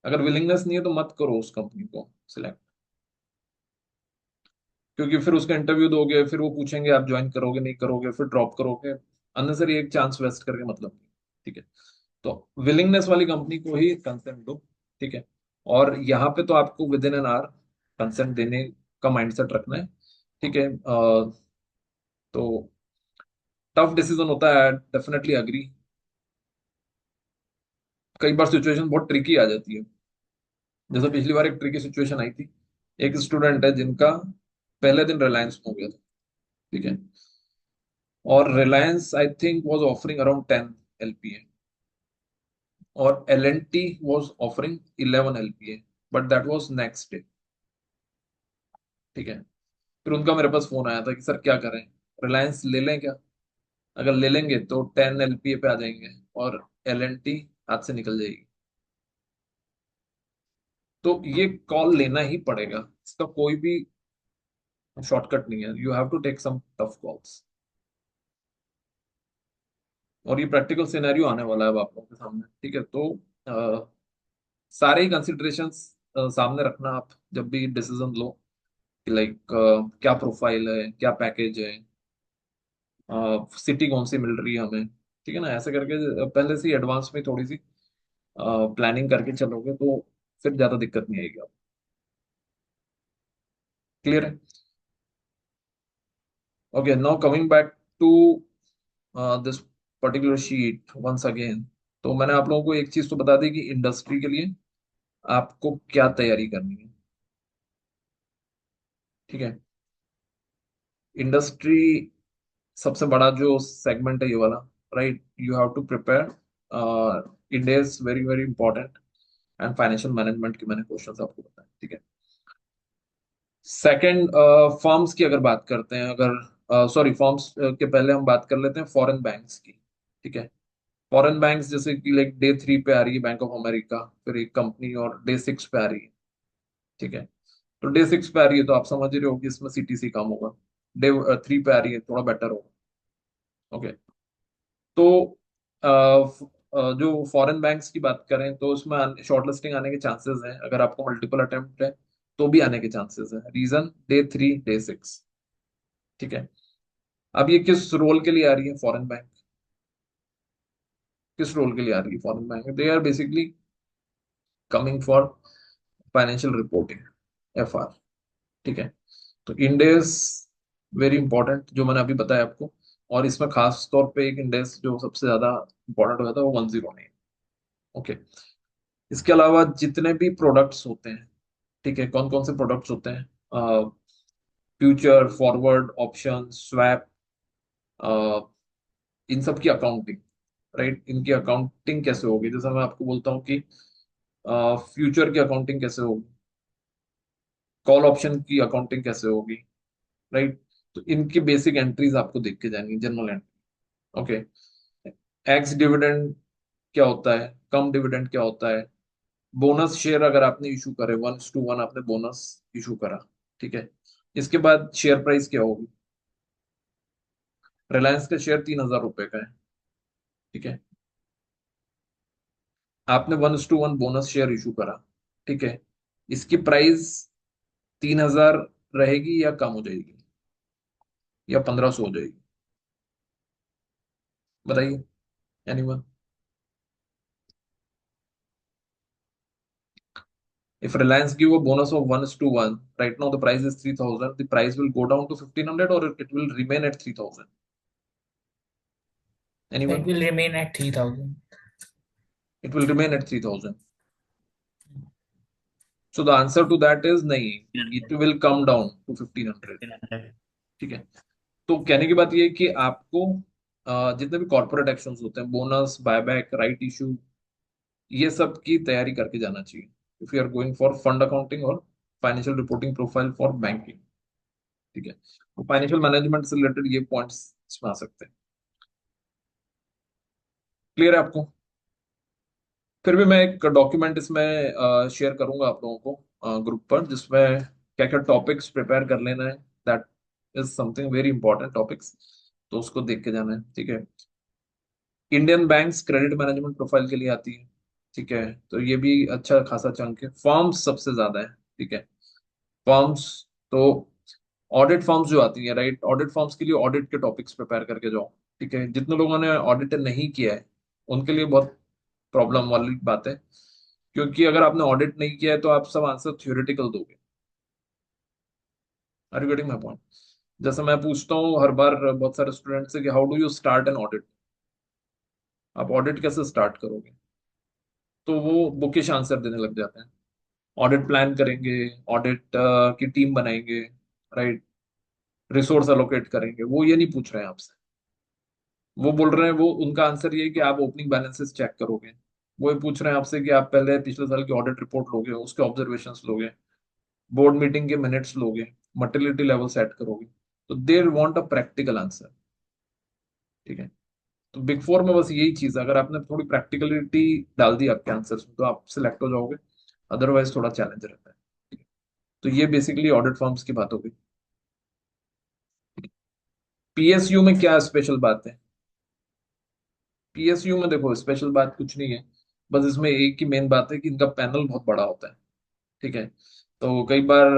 अगर विलिंगनेस नहीं है तो मत करो उस कंपनी को सिलेक्ट। क्योंकि फिर उसका इंटरव्यू दोगे, फिर वो पूछेंगे आप ज्वाइन करोगे नहीं करोगे, फिर ड्रॉप करोगे। अननेसरी एक चांस वेस्ट करके मतलब नहीं। ठीक है। तो विलिंगनेस वाली कंपनी को ही कंसेंट दो। ठीक है। और यहाँ पे तो आपको with in an hour consent देने का माइंडसेट रखना है। ठीक है। तो टफ डिसीजन होता है, डेफिनेटली अग्री। कई बार सिचुएशन बहुत ट्रिकी आ जाती है। जैसे पिछली बार एक ट्रिकी सिचुएशन आई थी। एक स्टूडेंट है जिनका पहले दिन रिलायंस में हो गया था। ठीक है। और Reliance I think was offering around 10 LPA, और L&T was offering 11 LPA, but that was next day. ठीक है। फिर उनका मेरे पास फोन आया था कि सर क्या करें, रिलायंस ले लें क्या? अगर ले लेंगे तो 10 LPA पे आ जाएंगे, और L&T हाथ से निकल जाएगी। तो ये कॉल लेना ही पड़ेगा, इसका कोई भी शॉर्टकट नहीं है। You have to take some tough calls. और ये प्रैक्टिकल सिनेरियो आने वाला है अब आप लोगों के सामने। ठीक है। तो सारे ही कंसिडरेशंस सामने रखना आप जब भी डिसीजन लो। कि लाइक क्या प्रोफाइल है, क्या पैकेज है, सिटी कौन सी मिल रही है हमें। ठीक है ना, ऐसे करके पहले से ही एडवांस में थोड़ी सी प्लानिंग करके चलोगे तो फिर ज्यादा दिक्कत नहीं आएगी आप। क्लियर है? Okay, now coming back to this particular sheet once again. तो मैंने आप लोगों को एक चीज तो बता दी कि इंडस्ट्री के लिए आपको क्या तैयारी करनी है। ठीक है। इंडस्ट्री सबसे बड़ा जो सेगमेंट है ये वाला, right. You have to prepare. India is very very important. And financial management के मैंने क्वेश्चंस आपको बताए। ठीक है। सेकंड, फर्म्स की अगर बात करते हैं, अगर सॉरी, फर्म्स के पहले हम बात कर लेते हैं फॉरेन बैंक्स की। ठीक है। फॉरेन बैंक्स जैसे कि लाइक डे 3 पे आ रही है बैंक ऑफ अमेरिका, फिर एक कंपनी, और डे 6 पे आ रही है। ठीक है। तो डे 6 पे आ रही है तो आप समझ रहे हो कि इसमें CTC कम होगा। डे 3 पे आ रही है थोड़ा बेटर होगा। ओके। तो जो फॉरेन बैंक्स की बात करें तो उसमें शॉर्टलिस्टिंग आने के चांसेस हैं। अगर आपको मल्टीपल अटेम्प्ट है तो भी आने के चांसेस है। Reason day 3 day 6। ठीक है। अब ये किस रोल के लिए आ रही है फॉरेन बैंक? किस रोल के लिए आ रही है foreign bank? They are basically coming for financial reporting, FR। ठीक है। तो इंडेस वेरी इंपॉर्टेंट, जो मैंने अभी बताया आपको। और इसमें खास तौर पे एक इंडेक्स जो सबसे ज्यादा इंपॉर्टेंट हो जाता है वो 109। ओके। इसके अलावा जितने भी प्रोडक्ट्स होते हैं, ठीक है, कौन कौन से प्रोडक्ट्स होते हैं, फ्यूचर, फॉरवर्ड, ऑप्शन, स्वैप, इन सब की अकाउंटिंग, राइट, इनकी अकाउंटिंग कैसे होगी? जैसे मैं आपको बोलता हूँ कि फ्यूचर की अकाउंटिंग कैसे होगी, कॉल ऑप्शन की अकाउंटिंग कैसे होगी, राइट। तो इनकी बेसिक एंट्रीज आपको देख के जानी, general entry. Okay. X dividend क्या होता है, कम डिविडेंड क्या होता है, बोनस शेयर अगर आपने इशू करे, 1:1 आपने बोनस इशू करा, ठीक है, इसके बाद शेयर प्राइस क्या होगी? रिलायंस का शेयर 3,000 रुपए का है, ठीक है, आपने 1:1 बोनस शेयर इशू करा, ठीक है, इसकी प्राइस 3,000 रहेगी या कम हो जाएगी या 1,500 हो जाएगी? बताइए, anyone? If Reliance give a bonus of 1:1, right now the price is 3,000, the price will go down to 1,500 or it will remain at 3,000? It Anyone? will remain at 3,000. It will remain at 3,000. So the answer to that is nahi. It will come down to 1,500. ठीक है। तो कहने की बात ये है कि आपको जितने भी कॉर्पोरेट एक्शंस होते हैं, बोनस, बायबैक, राइट इशू, ये सब की तैयारी करके जाना चाहिए if you are going for fund accounting और financial reporting profile for banking. ठीक है, तो फाइनेंशियल मैनेजमेंट से रिलेटेड ये पॉइंट्स इसमें आ सकते हैं। क्लियर है आपको? फिर भी मैं एक डॉक्यूमेंट इसमें शेयर करूंगा आप लोगों को ग्रुप पर, जिसमें क्या क्या टॉपिक्स प्रिपेयर कर लेना है, that is something very important topics, तो उसको देख के जाना है, ठीक है। Indian banks credit management profile के लिए आती है, ठीक है, तो ये भी अच्छा खासा चंक है। फॉर्म्स सबसे ज्यादा है, ठीक है, फॉर्म्स। तो ऑडिट फॉर्म्स जो आती है, राइट, ऑडिट फॉर्म्स के लिए ऑडिट के टॉपिक्स प्रिपेयर करके जाओ, ठीक है। जितने लोगों ने ऑडिट नहीं किया है उनके लिए बहुत प्रॉब्लम वाली बात है, क्योंकि अगर आपने ऑडिट नहीं किया है तो आप सब आंसर थ्योरेटिकल दोगे। Are you getting my point? जैसे मैं पूछता हूँ हर बार बहुत सारे स्टूडेंट से कि how do you start an audit, आप ऑडिट कैसे स्टार्ट करोगे? तो वो बुकिश आंसर देने लग जाते हैं। ऑडिट प्लान करेंगे, ऑडिट की टीम बनाएंगे, राइट, रिसोर्स अलोकेट करेंगे, वो ये नहीं पूछ रहे हैं आपसे। वो बोल रहे हैं, वो उनका आंसर ये है कि आप ओपनिंग बैलेंसेस चेक करोगे। वो ये पूछ रहे हैं आपसे कि आप पहले पिछले साल की ऑडिट रिपोर्ट लोगे, उसके ऑब्जर्वेशंस लोगे, बोर्ड मीटिंग के मिनट्स लोगे, मर्टिलिटी लेवल सेट करोगे। तो they want a practical answer, ठीक है। तो बिग फोर में बस यही चीज है, अगर आपने थोड़ी प्रैक्टिकलिटी डाल दी आपके आंसर्स में तो आप सिलेक्ट हो जाओगे, अदरवाइज थोड़ा चैलेंज रहता है, ठीक है? तो ये बेसिकली ऑडिट फॉर्म्स की बात हो गई। पीएसयू में क्या स्पेशल बात है? पीएसयू में देखो स्पेशल बात कुछ नहीं है, बस इसमें एक ही मेन बात है कि इनका पैनल बहुत बड़ा होता है, ठीक है। तो कई बार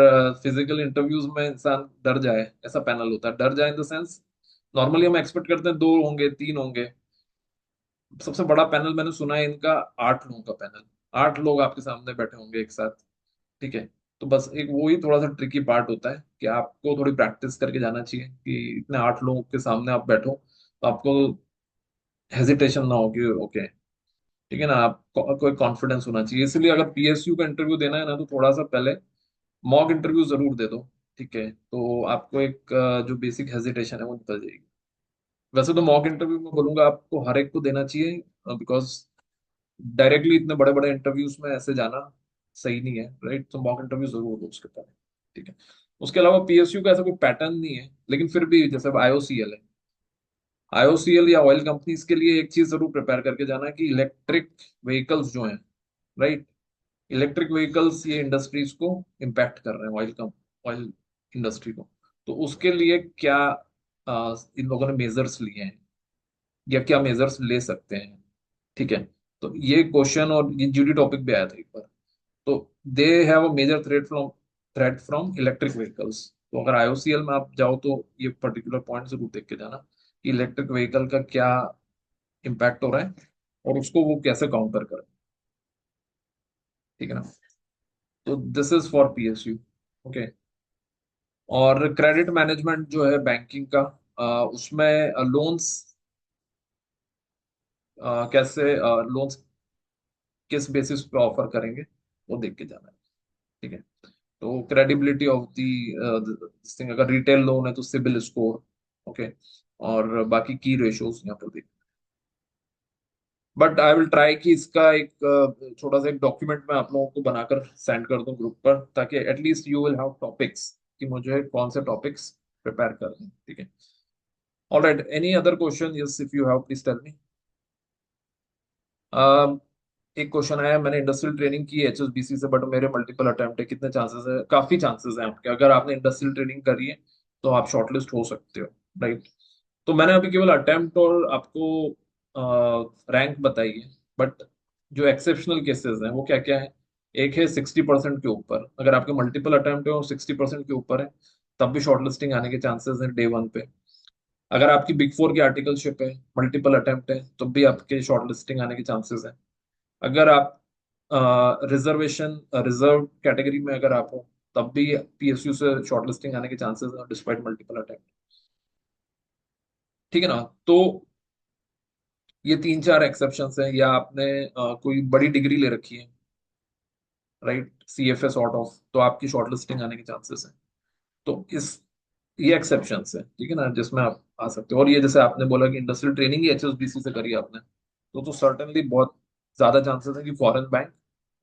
फिजिकल इंटरव्यूज में इंसान डर जाए, ऐसा पैनल होता है, डर जाए इन द सेंस, नॉर्मली हम एक्सपेक्ट करते हैं 2 होंगे, 3 होंगे, सबसे बड़ा पैनल मैंने सुना है इनका 8 लोगों का पैनल। 8 लोग आपके सामने बैठे होंगे एक साथ, ठीक है। तो बस एक वो ही थोड़ा सा ट्रिकी पार्ट होता है कि आपको थोड़ी प्रैक्टिस करके जाना चाहिए कि इतने 8 लोगों के सामने आप बैठो तो आपको हेजिटेशन ना हो कि ओके, ठीक है ना, आपको कोई कॉन्फिडेंस होना चाहिए। इसलिए अगर पीएसयू का इंटरव्यू देना है ना तो थोड़ा सा पहले मॉक इंटरव्यू जरूर दे दो, ठीक है, तो आपको एक जो बेसिक हेजिटेशन है वो निकल जाएगी। वैसे तो मॉक इंटरव्यू में बोलूंगा आपको हर एक को देना चाहिए, बिकॉज डायरेक्टली इतने बड़े बड़े इंटरव्यूज में ऐसे जाना सही नहीं है, राइट। तो मॉक इंटरव्यू जरूर दो उसके पहले, ठीक है। उसके अलावा पीएसयू का ऐसा कोई पैटर्न नहीं है, लेकिन फिर भी जैसे आईओसीएल है, आईओसीएल या ऑयल कंपनीज के लिए एक चीज जरूर प्रिपेयर करके जाना है कि इलेक्ट्रिक व्हीकल्स जो हैं, राइट, इलेक्ट्रिक व्हीकल्स ये इंडस्ट्रीज को इम्पैक्ट कर रहे हैं, ऑयल इंडस्ट्री को। तो उसके लिए क्या इन लोगों ने मेजर्स लिए हैं या क्या मेजर्स ले सकते हैं, ठीक है। तो ये क्वेश्चन और ये जीडी टॉपिक भी आया था एक बार। तो they have a major threat from electric vehicles. तो अगर आईओसीएल में आप जाओ तो ये पर्टिकुलर पॉइंट जरूर देख के जाना कि इलेक्ट्रिक व्हीकल का क्या इम्पैक्ट हो रहा है और उसको वो कैसे काउंटर करें, ठीक है ना। तो this is for PSU. Okay. और क्रेडिट मैनेजमेंट जो है बैंकिंग का, उसमें लोन्स कैसे लोन्स किस बेसिस पे ऑफर करेंगे वो देख के जाना है। ठीक है। तो क्रेडिबिलिटी ऑफ दी थिंग, अगर रिटेल लोन है तो सिबिल स्कोर। ओके। और बाकी की रेशियोज यहाँ पर देख। बट आई विल ट्राई कि इसका एक छोटा सा एक डॉक्यूमेंट मैं आप लोगों को बनाकर सेंड कर दूं ग्रुप पर, ताकि at least you will have topics कि मुझे कौन से टॉपिक्स प्रिपेयर करने हैं। ठीक है। Alright, any other question? Yes, if you have please tell me. एक क्वेश्चन आया, मैंने इंडस्ट्रियल ट्रेनिंग की एचएसबीसी से बट मेरे मल्टीपल अटेम्प्ट है, कितने चांसेस है? काफी चांसेस हैं आपके, अगर आपने इंडस्ट्रियल ट्रेनिंग करी है तो आप शॉर्टलिस्ट हो सकते हो। राइट। तो मैंने अभी केवल अटेम्प्ट और आपको रैंक बताई है, बट जो एक्सेप्शनल केसेस हैं वो क्या क्या है? एक है 60% के ऊपर, अगर आपके मल्टीपल अटेम्प्ट है और 60% के ऊपर है तब भी शॉर्टलिस्टिंग आने के चांसेस हैं डे 1 पे। अगर आपकी बिग फोर की आर्टिकलशिप है, मल्टीपल अटेम्प्ट है, तब भी आपके शॉर्टलिस्टिंग आने के चांसेस हैं। अगर आप रिजर्वेशन रिजर्व कैटेगरी में अगर आप हो तब भी पीएसयू से शॉर्टलिस्टिंग आने के चांसेस हैं डिस्पाइट मल्टीपल अटेम्प्ट। ठीक है ना? तो ये 3-4 एक्सेप्शंस हैं, या आपने कोई बड़ी डिग्री ले रखी है, राइट, सीएफए सॉर्ट ऑफ, तो आपकी शॉर्टलिस्टिंग आने के चांसेस हैं। तो इस ये एक्सेप्शंस है, ठीक है ना, जिसमें आप आ सकते हो। और ये जैसे आपने बोला कि इंडस्ट्रियल ट्रेनिंग ही एचएसबीसी से करी आपने, तो सर्टेनली बहुत ज्यादा चांसेस है कि फॉरेन बैंक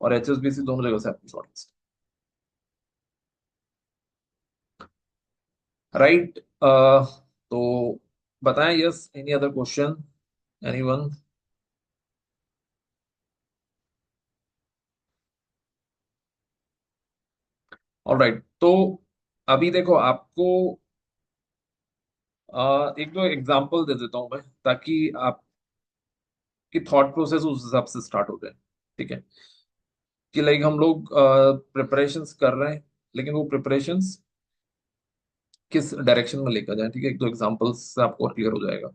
और एचएसबीसी दोनों जगह से आपकी शॉर्टलिस्ट। राइट। तो बताएं, yes, any other question, anyone? Alright. तो अभी देखो आपको एक दो एग्जांपल दे देता हूं मैं, ताकि आपकी थॉट प्रोसेस उस हिसाब से स्टार्ट हो जाए। ठीक है। कि लाइक हम लोग प्रिपरेशंस कर रहे हैं, लेकिन वो प्रिपरेशंस किस डायरेक्शन में लेकर जाए। ठीक है, एक दो एग्जांपल्स से आपको क्लियर हो जाएगा।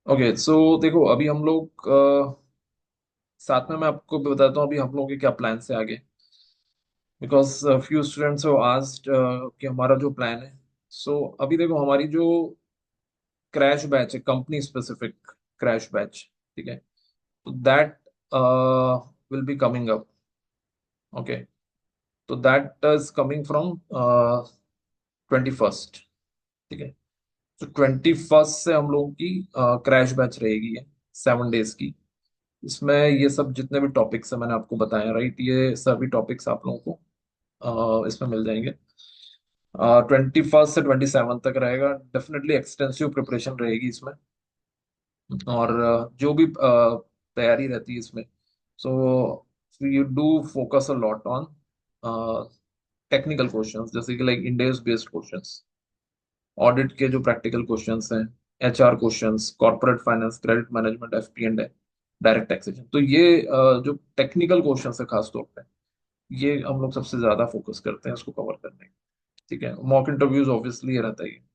ओके, सो देखो अभी हम लोग साथ में मैं आपको बताता हूँ अभी हम लोगों के क्या प्लान है आगे, because few students have asked कि हमारा जो प्लान है। सो अभी देखो हमारी जो क्रैश बैच है, कंपनी स्पेसिफिक क्रैश बैच, ठीक है, तो that will be coming up. Okay. तो that is coming from 21st। ठीक है। तो 21st से हम लोगों की क्रैश बैच रहेगी, ये 7 days की। इसमें ये सब जितने भी टॉपिक्स है मैंने आपको बताया, राइट, ये सभी टॉपिक्स आप लोगों को इसमें मिल जाएंगे। 21st से 27 तक रहेगा, डेफिनेटली एक्सटेंसिव प्रिपरेशन रहेगी इसमें। और जो भी तैयारी रहती है इसमें, so you do focus a lot on technical questions, जैसे कि like index based questions, audit के जो प्रैक्टिकल क्वेश्चंस हैं, HR questions, corporate finance, credit management, FP and direct taxation. तो ये जो टेक्निकल क्वेश्चंस है खास तौर पे, ये हम लोग सबसे ज्यादा फोकस करते हैं इसको कवर करने का। ठीक है। मॉक इंटरव्यूज ऑब्वियसली ये रहता ही है।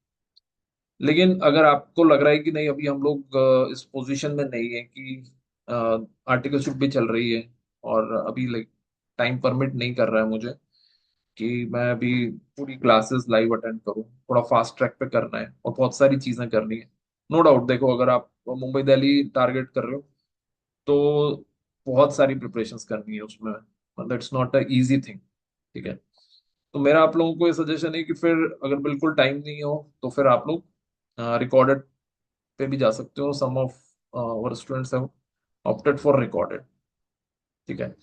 लेकिन अगर आपको लग रहा है कि नहीं अभी हम लोग इस पोजीशन में नहीं है कि आर्टिकलशिप भी चल रही है, और अभी लाइक टाइम परमिट नहीं कर रहा है मुझे कि मैं अभी पूरी क्लासेस लाइव अटेंड करूं, थोड़ा फास्ट ट्रैक पे करना है और बहुत सारी चीजें करनी है। नो डाउट, देखो अगर आप मुंबई दिल्ली टारगेट कर रहे हो तो बहुत सारी प्रिपरेशंस करनी है उसमें, मतलब it's not a easy thing. ठीक है। तो मेरा आप लोगों को ये सजेशन है कि फिर अगर बिल्कुल टाइम नहीं हो तो फिर आप लोग रिकॉर्डेड पे भी जा सकते हो। Some of our students have opted for recorded. ठीक है।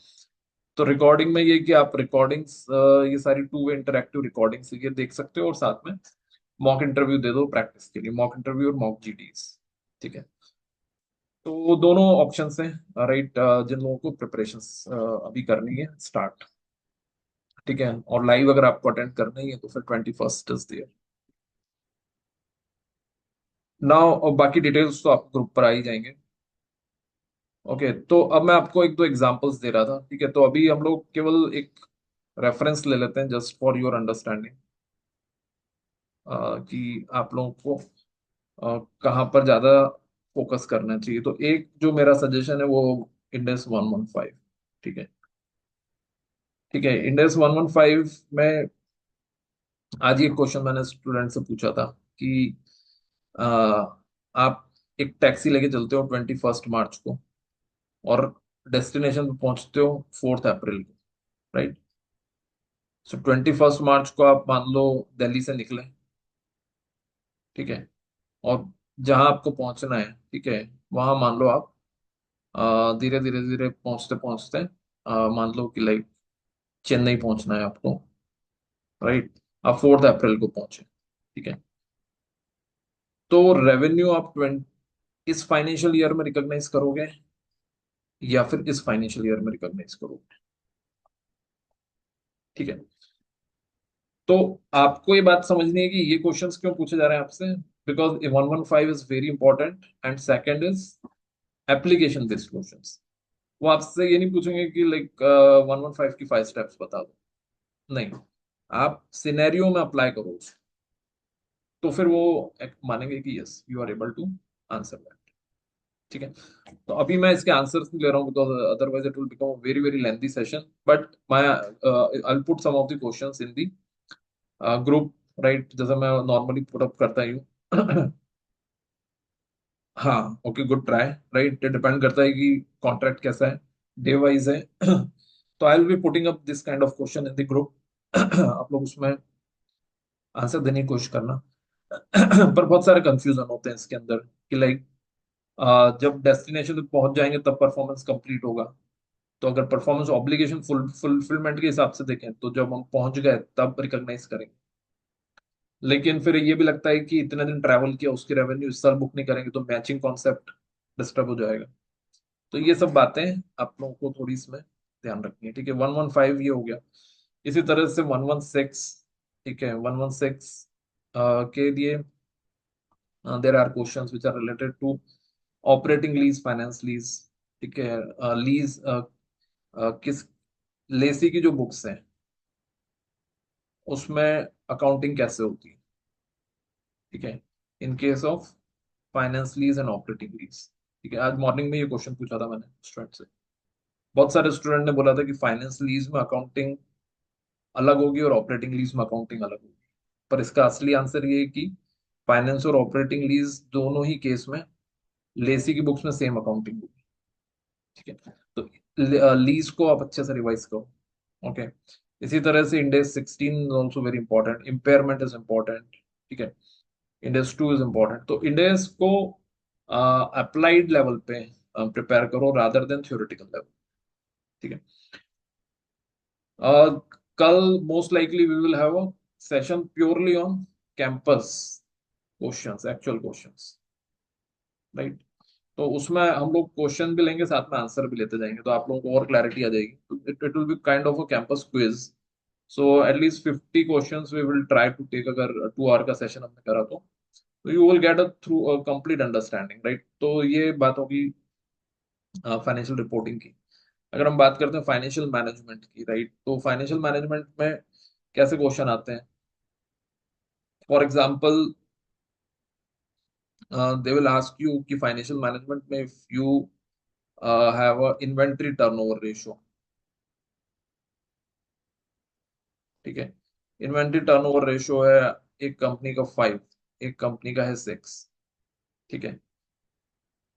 तो रिकॉर्डिंग में ये कि आप रिकॉर्डिंग्स, ये सारी 2 वे इंटरेक्टिव रिकॉर्डिंग्स ये देख सकते हो, और साथ में मॉक इंटरव्यू दे दो प्रैक्टिस के लिए, मॉक इंटरव्यू और मॉक जीडीज। ठीक है। तो दोनों ऑप्शंस हैं, राइट, जिन लोगों को प्रिपरेशंस अभी करनी है स्टार्ट। ठीक है। और लाइव अगर आपको अटेंड करना ही है तो फिर 21st इज देयर नाउ, और बाकी डिटेल्स तो आप ग्रुप पर आ ही जाएंगे। ओके, तो अब मैं आपको एक दो एग्जांपल्स दे रहा था। ठीक है। तो अभी हम लोग केवल एक रेफरेंस ले लेते हैं जस्ट फॉर योर अंडरस्टैंडिंग, कि आप लोगों को कहाँ पर ज्यादा फोकस करना चाहिए। तो एक जो मेरा सजेशन है वो इंडेक्स 115। ठीक है। ठीक है। इंडेक्स 115 में आज ये क्वेश्चन मैंने स्टूडेंट से पूछा था कि आ, आप एक टैक्सी लेके चलते हो 21 मार्च को, और डेस्टिनेशन पे पहुंचते हो 4 अप्रैल को, राइट? सो 21 मार्च को आप मान लो दिल्ली से निकले, ठीक है, और जहां आपको पहुंचना है, ठीक है, वहां मान लो आप धीरे धीरे धीरे पहुंचते पहुंचते मान लो कि लाइक चेन्नई पहुंचना है आपको, राइट? आप 4 अप्रैल को पहुंचे, ठीक है। तो रेवेन्यू आप 20 इस फाइनेंशियल ईयर में रिकॉग्नाइज करोगे या फिर इस फाइनेंशियल ईयर में रिकॉग्नाइज करोगे, ठीक है। तो आपको ये बात समझनी है कि ये क्वेश्चंस क्यों पूछे जा रहे हैं आपसे, because 115 is very important, and second is application based questions. वो आपसे ये नहीं पूछेंगे कि लाइक 115 की 5 स्टेप्स बता दो, नहीं, आप सिनेरियो में अप्लाई करो उसको, तो फिर वो मानेंगे कि yes you are able to answer that, ठीक है। तो अभी मैं इसके आंसर्स नहीं ले रहा हूँ, because otherwise it will become very very lengthy session, but my I put some of the questions in the group, right, जैसा मैं नॉर्मली पुट अप करता ही हूँ। हाँ, okay, good try, right, depend करता है कि कॉन्ट्रैक्ट कैसा है, डे वाइज है। तो I will be putting up this kind of question in the group. आप लोग उसमें आंसर देने की कोशिश करना। पर बहुत सारे कंफ्यूजन होते हैं इसके अंदर कि लाइक जब डेस्टिनेशन तक पहुंच जाएंगे तब परफॉर्मेंस कंप्लीट होगा। तो अगर परफॉर्मेंस ऑब्लिगेशन फुलफिलमेंट के हिसाब से देखें तो जब हम पहुंच गए तब रिकॉग्नाइज करेंगे। लेकिन फिर ये भी लगता है कि इतने दिन ट्रैवल किया, उसकी रेवेन्यू इस साल बुक नहीं करेंगे तो मैचिंग कॉन्सेप्ट डिस्टर्ब हो जाएगा। तो ये सब बातें आप लोगों को थोड़ी इसमें ध्यान रखनी है, ठीक है। 115 ये हो गया। इसी तरह से 116, ठीक है, 116 के लिए there are questions which are related to operating lease, finance lease, ठीक है। लीज किस लेसी की जो बुक्स हैं उसमें अकाउंटिंग कैसे होती है, ठीक है, in case of finance lease and operating lease, ठीक है। आज मॉर्निंग में ये क्वेश्चन पूछा था मैंने स्टूडेंट से। बहुत सारे स्टूडेंट ने बोला था कि फाइनेंस लीज में अकाउंटिंग अलग होगी और ऑपरेटिंग लीज में अकाउंटिंग अलग होगी, पर इसका असली आंसर ये है कि फाइनेंस और ऑपरेटिंग लीज दोनों ही केस में लेसी की बुक्स में सेम अकाउंटिंग होगी, ठीक है। तो लीज को आप अच्छे से रिवाइज करो, ओके। इसी तरह से index 16 is also very important, impairment is important, ठीक है। Index 2 is important. तो इंडेक्स को अप्लाइड लेवल पे प्रिपेयर करो रादर देन थ्योरेटिकल लेवल, ठीक है। कल most likely we will have a session purely on campus questions, actual questions, right. तो उसमें हम लोग क्वेश्चन भी लेंगे, साथ में आंसर भी लेते जाएंगे, तो आप लोगों को और क्लैरिटी आ जाएगी। It will be kind of a campus quiz. So at least 50 questions we will try to take, अगर 2 आवर का सेशन हमने करा तो you will get a through a complete understanding, right. तो ये बात होगी फाइनेंशियल रिपोर्टिंग की। अगर हम बात करते हैं फाइनेंशियल मैनेजमेंट की, राइट, तो फाइनेंशियल मैनेजमेंट में कैसे क्वेश्चन आते हैं? For example they will ask you कि फाइनेंशियल मैनेजमेंट में if you have a inventory turnover ratio, ठीक है। इन्वेंटरी टर्नओवर रेशियो है एक कंपनी का 5, एक कंपनी का है 6, ठीक है।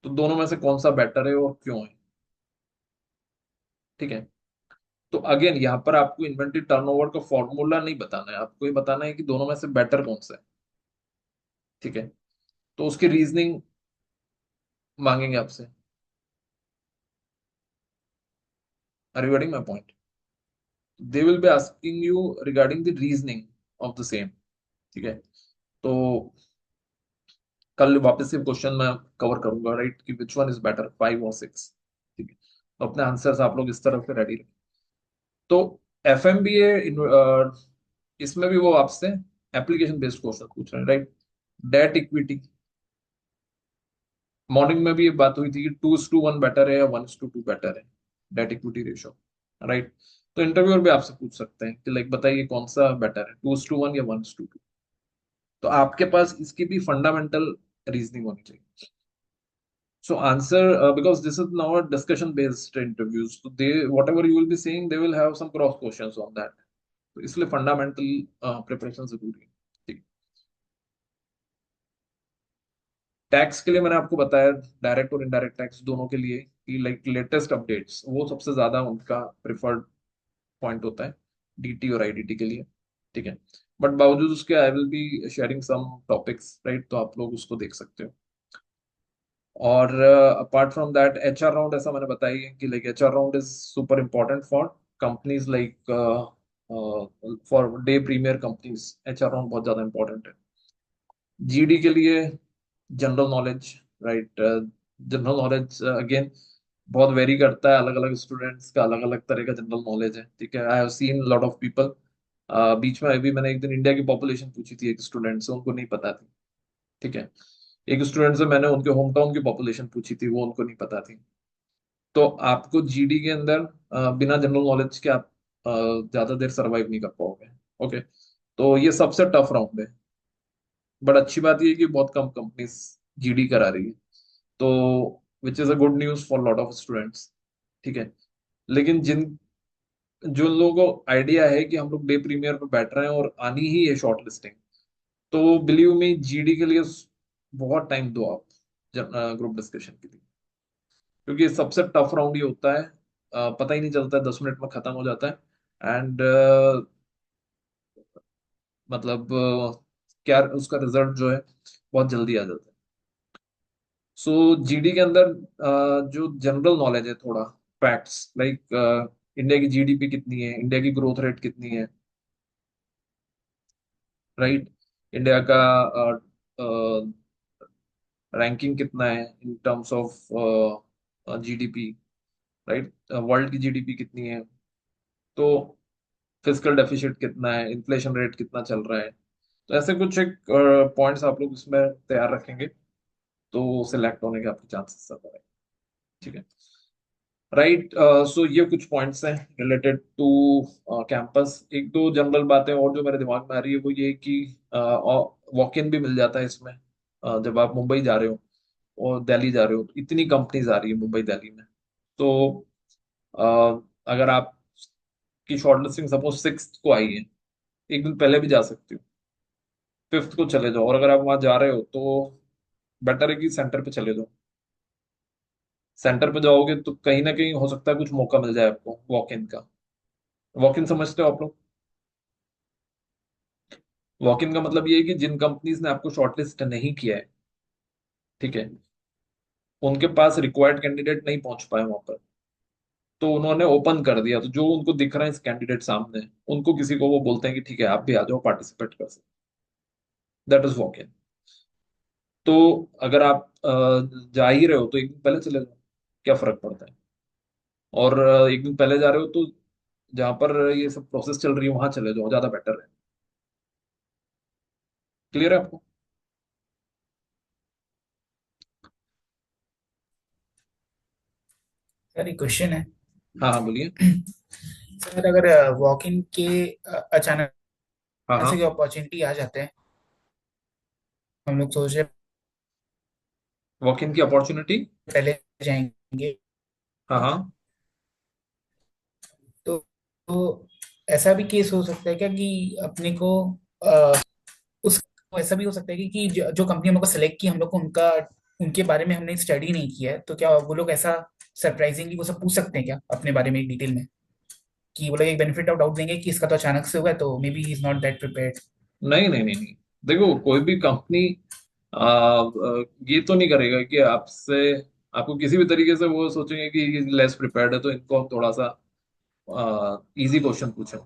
तो दोनों में से कौन सा बेटर है और क्यों है, ठीक है। तो अगेन यहाँ पर आपको इन्वेंटरी टर्नओवर का फॉर्मूला नहीं बताना है, आपको ये बताना है कि दोनों में से बेटर कौन सा है, ठीक है। तो उसकी रीजनिंग मांगेंगे आपसे। Are you getting my point? They will be asking you regarding the reasoning of the same, ठीक है। तो कल वापस से क्वेश्चन मैं कवर करूंगा, राइट, कि विच वन इज बेटर, 5 और 6, ठीक है। तो अपने आंसर्स आप लोग इस तरफ से रेडी रखें। तो एफएमबीए इसमें भी वो आपसे एप्लीकेशन बेस्ड क्वेश्चन पूछ रहे हैं, राइट। डेट इक्विटी, मॉर्निंग में भी ये बात हुई थी कि 2:1 बेटर है या 1:2 बेटर है, डेट इक्विटी रेशियो, राइट। तो इंटरव्यूअर भी आपसे पूछ सकते हैं कि लाइक बताइए कौन सा बेटर है, 2:1 या 1:2। तो आपके पास इसकी भी फंडामेंटल रीजनिंग होनी चाहिए। So answer, because this is now a discussion based interviews, so they whatever you will be saying they will have some cross questions on that, तो इसलिए फंडामेंटल प्रिपरेशन जरूरी है। ठीक। टैक्स के लिए मैंने आपको बताया, डायरेक्ट और इनडायरेक्ट टैक्स दोनों के लिए, कि लाइक लेटेस्ट अपडेट्स वो सबसे ज्यादा उनका प्रिफर्ड पॉइंट होता है, डीटी और आईडीटी के लिए। ठीक है। बट बावजूद उसके I will be sharing some topics, right, तो आप लोग उसको देख सकते हो। और apart from that HR round, ऐसा मैंने बताया है कि like HR round is super important for companies, like for day premier companies HR round बहुत ज्यादा इंपॉर्टेंट है। जीडी के लिए general knowledge, right, general knowledge again बहुत वेरी करता है, अलग अलग स्टूडेंट्स का अलग अलग तरह का जनरल नॉलेज है। ठीक है, I have seen lot of people, बीच में अभी मैंने एक दिन इंडिया की पॉपुलेशन पूछी थी एक स्टूडेंट से, उनको नहीं पता थी। ठीक है। एक स्टूडेंट से मैंने उनके होम टाउन की पॉपुलेशन पूछी थी, वो उनको नहीं पता थी। तो आपको जीडी के अंदर बिना जनरल नॉलेज के आप ज्यादा देर सरवाइव नहीं कर पाओगे। ओके। तो ये सबसे टफ राउंड है। बट अच्छी बात ये है कि बहुत कम कंपनीज जीडी करा रही है, तो which is a good news for lot of students. ठीक है। लेकिन जो लोगों को आइडिया है कि हम लोग डे प्रीमियर पे बैठ रहे हैं और आनी ही है शॉर्ट लिस्टिंग, तो बिलीव मी जीडी के लिए बहुत टाइम दो आप ग्रुप डिस्कशन के लिए, क्योंकि सबसे टफ राउंड ये होता है। पता ही नहीं चलता है, 10 मिनट में खत्म हो जाता है। एंड मतलब क्या उसका रिजल्ट जो है बहुत जल्दी आ जाता है। सो जीडी के अंदर जो जनरल नॉलेज है थोड़ा, फैक्ट्स लाइक इंडिया की जीडीपी कितनी है, इंडिया की ग्रोथ रेट कितनी है, राइट, इंडिया का रैंकिंग कितना है in terms of GDP, right, world की जीडीपी कितनी है, तो फिजिकल डेफिसिट कितना है, इन्फ्लेशन रेट कितना चल रहा है। तो ऐसे कुछ एक पॉइंट्स आप लोग इसमें तैयार रखेंगे तो सिलेक्ट होने के आपके चांसेस ज्यादा है। ठीक है, राइट। सो ये कुछ पॉइंट्स हैं रिलेटेड टू कैंपस। एक दो जनरल बातें और जो मेरे दिमाग में आ रही है वो ये कि वॉक इन भी मिल जाता है इसमें। जब आप मुंबई जा रहे हो और दिल्ली जा रहे हो तो इतनी कंपनीज आ रही है मुंबई दिल्ली में, तो अगर आप की शॉर्टलिस्टिंग सपोज 6th को आई है, एक दिन पहले भी जा सकते हो, 5th को चले जाओ, और अगर आप वहां जा रहे हो तो बेटर है कि सेंटर पे चले जाओ। सेंटर पे जाओगे तो कहीं ना कहीं हो सकता है कुछ मौका मिल जाए आपको वॉक इन का। वॉक इन समझते हो आप लोग? वॉक इन का मतलब ये है कि जिन कंपनीज ने आपको शॉर्टलिस्ट नहीं किया है, ठीक है, उनके पास रिक्वायर्ड कैंडिडेट नहीं पहुंच पाए वहां पर, तो उन्होंने ओपन कर दिया, तो जो उनको दिख रहा है इस कैंडिडेट सामने, उनको किसी को वो बोलते हैं कि ठीक है आप भी आ जाओ, पार्टिसिपेट कर सकते। That is walk in. तो अगर आप जा ही रहे हो तो एक दिन पहले चले जाओ, क्या फर्क पड़ता है। और एक दिन पहले जा रहे हो तो जहां पर ये सब प्रोसेस चल रही है वहां चले जाओ, ज्यादा बेटर है। क्लियर है आपको? सर एक क्वेश्चन है। हाँ हाँ बोलिए। सर अगर वॉक इन के अचानक हाँ से हाँ। अपॉर्चुनिटी आ जाते हैं, हम लोग सोच रहे हैं वॉक इन की अपॉर्चुनिटी। पहले जाएंगे, हाँ हाँ। तो ऐसा भी केस हो सकता है क्या कि अपने को अ, उस ऐसा भी हो सकता है कि जो कंपनी हम लोग को सेलेक्ट की, हम लोग को उनका उनके बारे में हमने स्टडी नहीं किया है, तो क्या वो लोग ऐसा सरप्राइजिंगली वो सब पूछ सकते हैं क्या अपने बारे में डिटेल में, कि वो लोग एक बेनिफिट ऑफ डाउट देंगे कि इसका तो अचानक से हुआ है तो may be he is not that prepared. नहीं नहीं नहीं नहीं, देखो कोई भी कंपनी ये तो नहीं करेगा कि आपसे, आपको किसी भी तरीके से वो सोचेंगे कि ये लेस प्रिपेयर्ड है तो इनको हम थोड़ा सा इजी क्वेश्चन पूछें।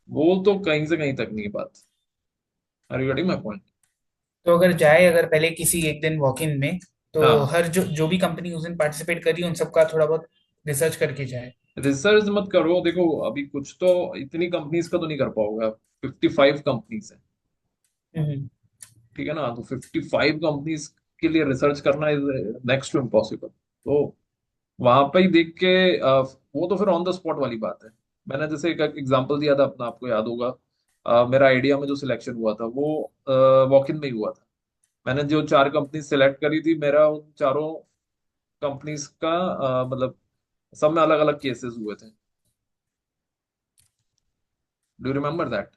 वो तो कहीं से कहीं तक नहीं है बात। Are you getting my point? तो अगर जाए, अगर पहले किसी एक दिन वॉक इन में, तो हाँ। हर जो जो भी कंपनी उस दिन पार्टिसिपेट करी उन सबका थोड़ा बहुत रिसर्च करके जाए। रिसर्च मत करो, देखो अभी कुछ तो इतनी कंपनीज का तो नहीं कर पाओगे आप, 55 कंपनीज है। हम्म। ठीक है ना, तो 55 कंपनीज के लिए रिसर्च करना इज नेक्स्ट टू इम्पॉसिबल। तो वहां पे ही देख के वो तो फिर ऑन द स्पॉट वाली बात है। मैंने जैसे एक एग्जांपल दिया था अपना, आपको याद होगा, मेरा आइडिया में जो सिलेक्शन हुआ था वो वॉक इन में ही हुआ था। मैंने जो 4 कंपनी सिलेक्ट करी थी, मेरा उन चारों कंपनीज का मतलब सब में अलग अलग केसेस हुए थे। Do remember that?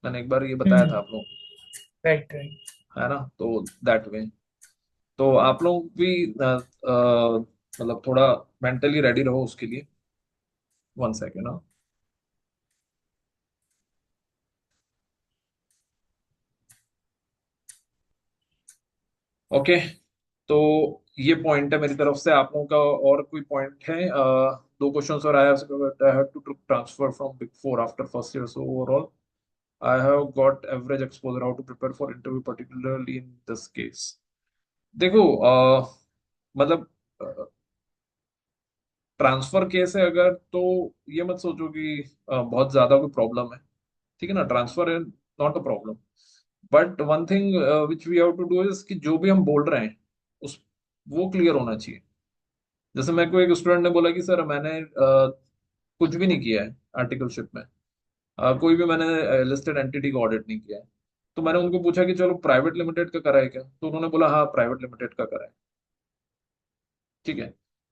मैंने एक बार ये बताया हम्म। था आप लोग, राइट राइट। है ना? तो दैट वे, तो आप लोग भी मतलब थोड़ा मेंटली रेडी रहो उसके लिए। वन सेकेंड, हाँ। ओके, तो ये पॉइंट है मेरी तरफ से। आप लोगों का और कोई पॉइंट है? दो क्वेश्चंस और I have to transfer from big four after first year, so overall I have got average exposure, how to prepare for interview particularly in this case. देखो, मतलब ट्रांसफर केस है अगर, तो ये मत सोचो कि बहुत ज्यादा कोई प्रॉब्लम है। ठीक है ना, ट्रांसफर है, not a problem. But one thing which we have to do is कि जो भी हम बोल रहे हैं उस वो क्लियर होना चाहिए। जैसे मेरे को एक स्टूडेंट ने बोला कि सर मैंने कुछ भी नहीं किया है आर्टिकलशिप में, कोई भी मैंने लिस्टेड एंटिटी का ऑडिट नहीं किया है। तो मैंने उनको पूछा कि चलो प्राइवेट लिमिटेड का करा है क्या, तो उन्होंने बोला हाँ प्राइवेट लिमिटेड का करा है। ठीक है,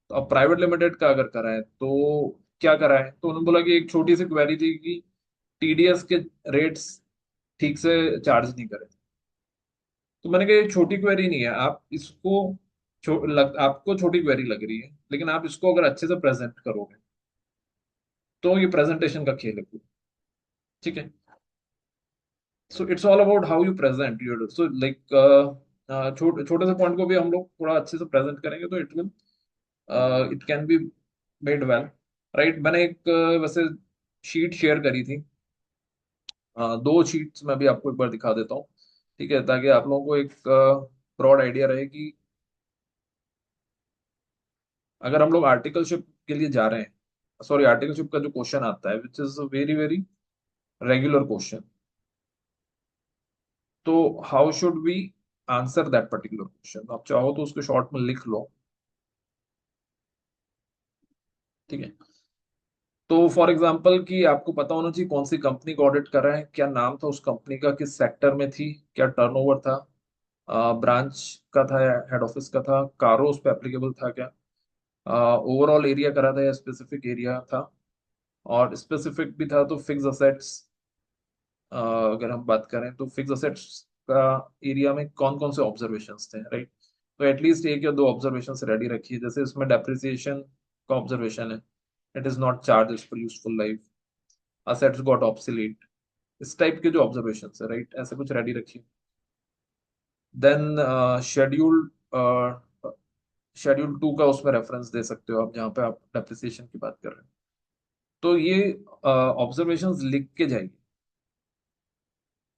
तो अब प्राइवेट लिमिटेड का अगर करा है तो क्या करा है, तो उन्होंने बोला कि एक छोटी सी क्वेरी थी कि टीडीएस के रेट्स ठीक से चार्ज नहीं करे। तो मैंने कहा ये छोटी क्वेरी नहीं है, आप इसको आपको छोटी क्वेरी लग रही है, लेकिन आप इसको अगर अच्छे से प्रेजेंट करोगे तो ये प्रेजेंटेशन का खेल है पूरा। ठीक है, so it's all about how you present your, so like छोटे छोटे से पॉइंट को भी हम लोग थोड़ा अच्छे से प्रेजेंट करेंगे तो it can be made well, right? मैंने एक वैसे शीट शेयर करी थी, दो शीट्स मैं भी आपको एक बार दिखा देता हूँ। ठीक है, ताकि आप लोगों को एक ब्रॉड आइडिया रहे कि अगर हम लोग आर्टिकलशिप के लिए जा रहे हैं, सॉरी आर्टिकलशिप का जो क्वेश्चन आता है which is very very regular question, तो how should we answer that particular question? आप चाहो तो उसको शॉर्ट में लिख लो। ठीक है, तो फॉर एग्जांपल कि आपको पता होना चाहिए कौन सी कंपनी को ऑडिट कर रहे हैं, क्या नाम था उस कंपनी का, किस सेक्टर में थी, क्या टर्नओवर था, ब्रांच का था या हेड ऑफिस का था, कारो उस पर एप्लीकेबल था क्या, ओवरऑल एरिया करा था या स्पेसिफिक एरिया था, और स्पेसिफिक भी था तो फिक्स असेट्स, अगर हम बात करें तो फिक्स असेट्स का एरिया में कौन कौन से ऑब्जर्वेशंस थे, राइट? तो एटलीस्ट एक या दो ऑब्जर्वेशंस रेडी रखिए। जैसे इसमें डेप्रिसिएशन का ऑब्जर्वेशन है, it is not charge for useful life, assets got obsolete, इस टाइप के जो ऑब्जर्वेशंस है, राइट, ऐसे कुछ रेडी रखिए। देन शेड्यूल शेड्यूल टू का उसमें रेफरेंस दे सकते हो आप, जहाँ पे आप डेप्रिसिएशन की बात कर रहे हैं। तो ये ऑब्जर्वेशंस लिख के जाइए,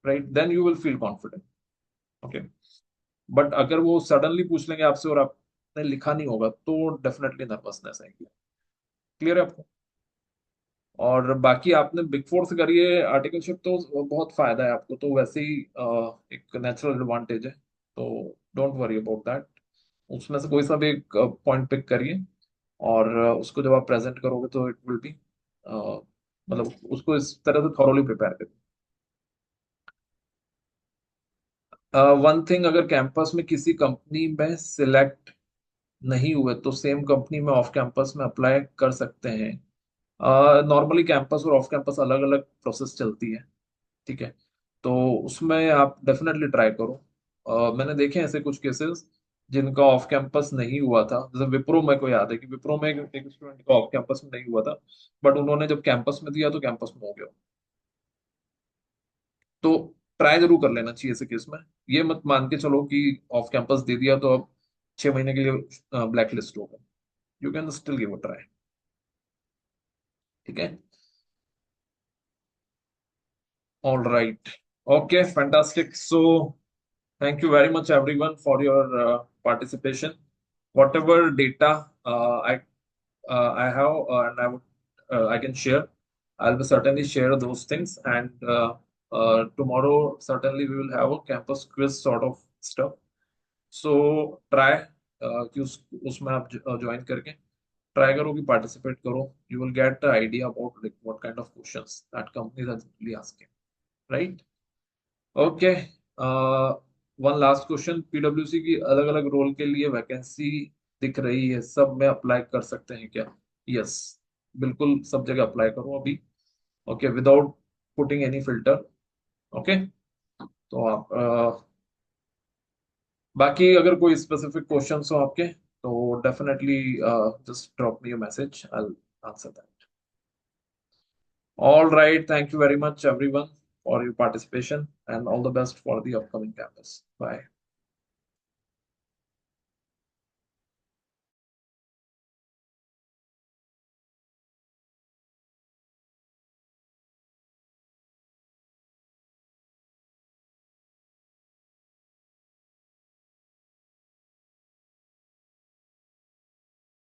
right, then you will feel confident. Okay, but अगर वो सडनली पूछ लेंगे आपसे और आपने लिखा नहीं होगा तो डेफिनेटली नर्वसनेस आएगी। क्लियर है आपको? और बाकी आपने बिग फोर से करिए आर्टिकलशिप तो बहुत फायदा है आपको, तो वैसे ही एक नेचुरल एडवांटेज है, तो डोंट वरी अबाउट दैट। उसमें से कोई सा भी एक पॉइंट पिक करिए, और उसको जब आप प्रेजेंट करोगे तो इट विल बी, मतलब उसको इस तरह से थॉरोली प्रिपेयर करिए। वन थिंग, अगर कैंपस में किसी कंपनी में सिलेक्ट नहीं हुए तो सेम कंपनी में ऑफ कैंपस में अप्लाई कर सकते हैं। नॉर्मली कैंपस और ऑफ कैंपस अलग अलग प्रोसेस चलती है। ठीक है, तो उसमें आप डेफिनेटली ट्राई करो। मैंने देखे हैं ऐसे कुछ केसेस जिनका ऑफ कैंपस नहीं हुआ था, जैसे विप्रो में को याद है कि विप्रो में एक स्टूडेंट का ऑफ कैंपस में नहीं हुआ था, बट उन्होंने जब कैंपस में दिया तो कैंपस में हो गया। तो ट्राई जरूर कर लेना चाहिए ऐसे केस में। ये मत मान के चलो कि ऑफ कैंपस दे दिया तो अब 6 महीने के लिए ब्लैक लिस्ट हो गया। You can still give a try. ठीक है, all right, okay, fantastic. So thank you very much everyone for your participation. Whatever data I have, and I can share, I'll be certainly share those things. And tomorrow certainly we will have a campus quiz sort of stuff. So try कि उसमें आप join करके try करो कि participate करो। You will get the idea about like what kind of questions that companies are generally asking, right? Okay, one last question, पीडब्ल्यूसी की अलग अलग रोल के लिए वैकेंसी दिख रही है, सब में अप्लाई कर सकते हैं क्या? यस, बिल्कुल सब जगह अप्लाई करो अभी। Okay, without putting any filter. Okay, तो आप बाकी अगर कोई स्पेसिफिक क्वेश्चंस हो आपके तो definitely just drop me a message. I'll answer that. All right, thank you very much everyone for your participation and all the best for the upcoming campus. Bye.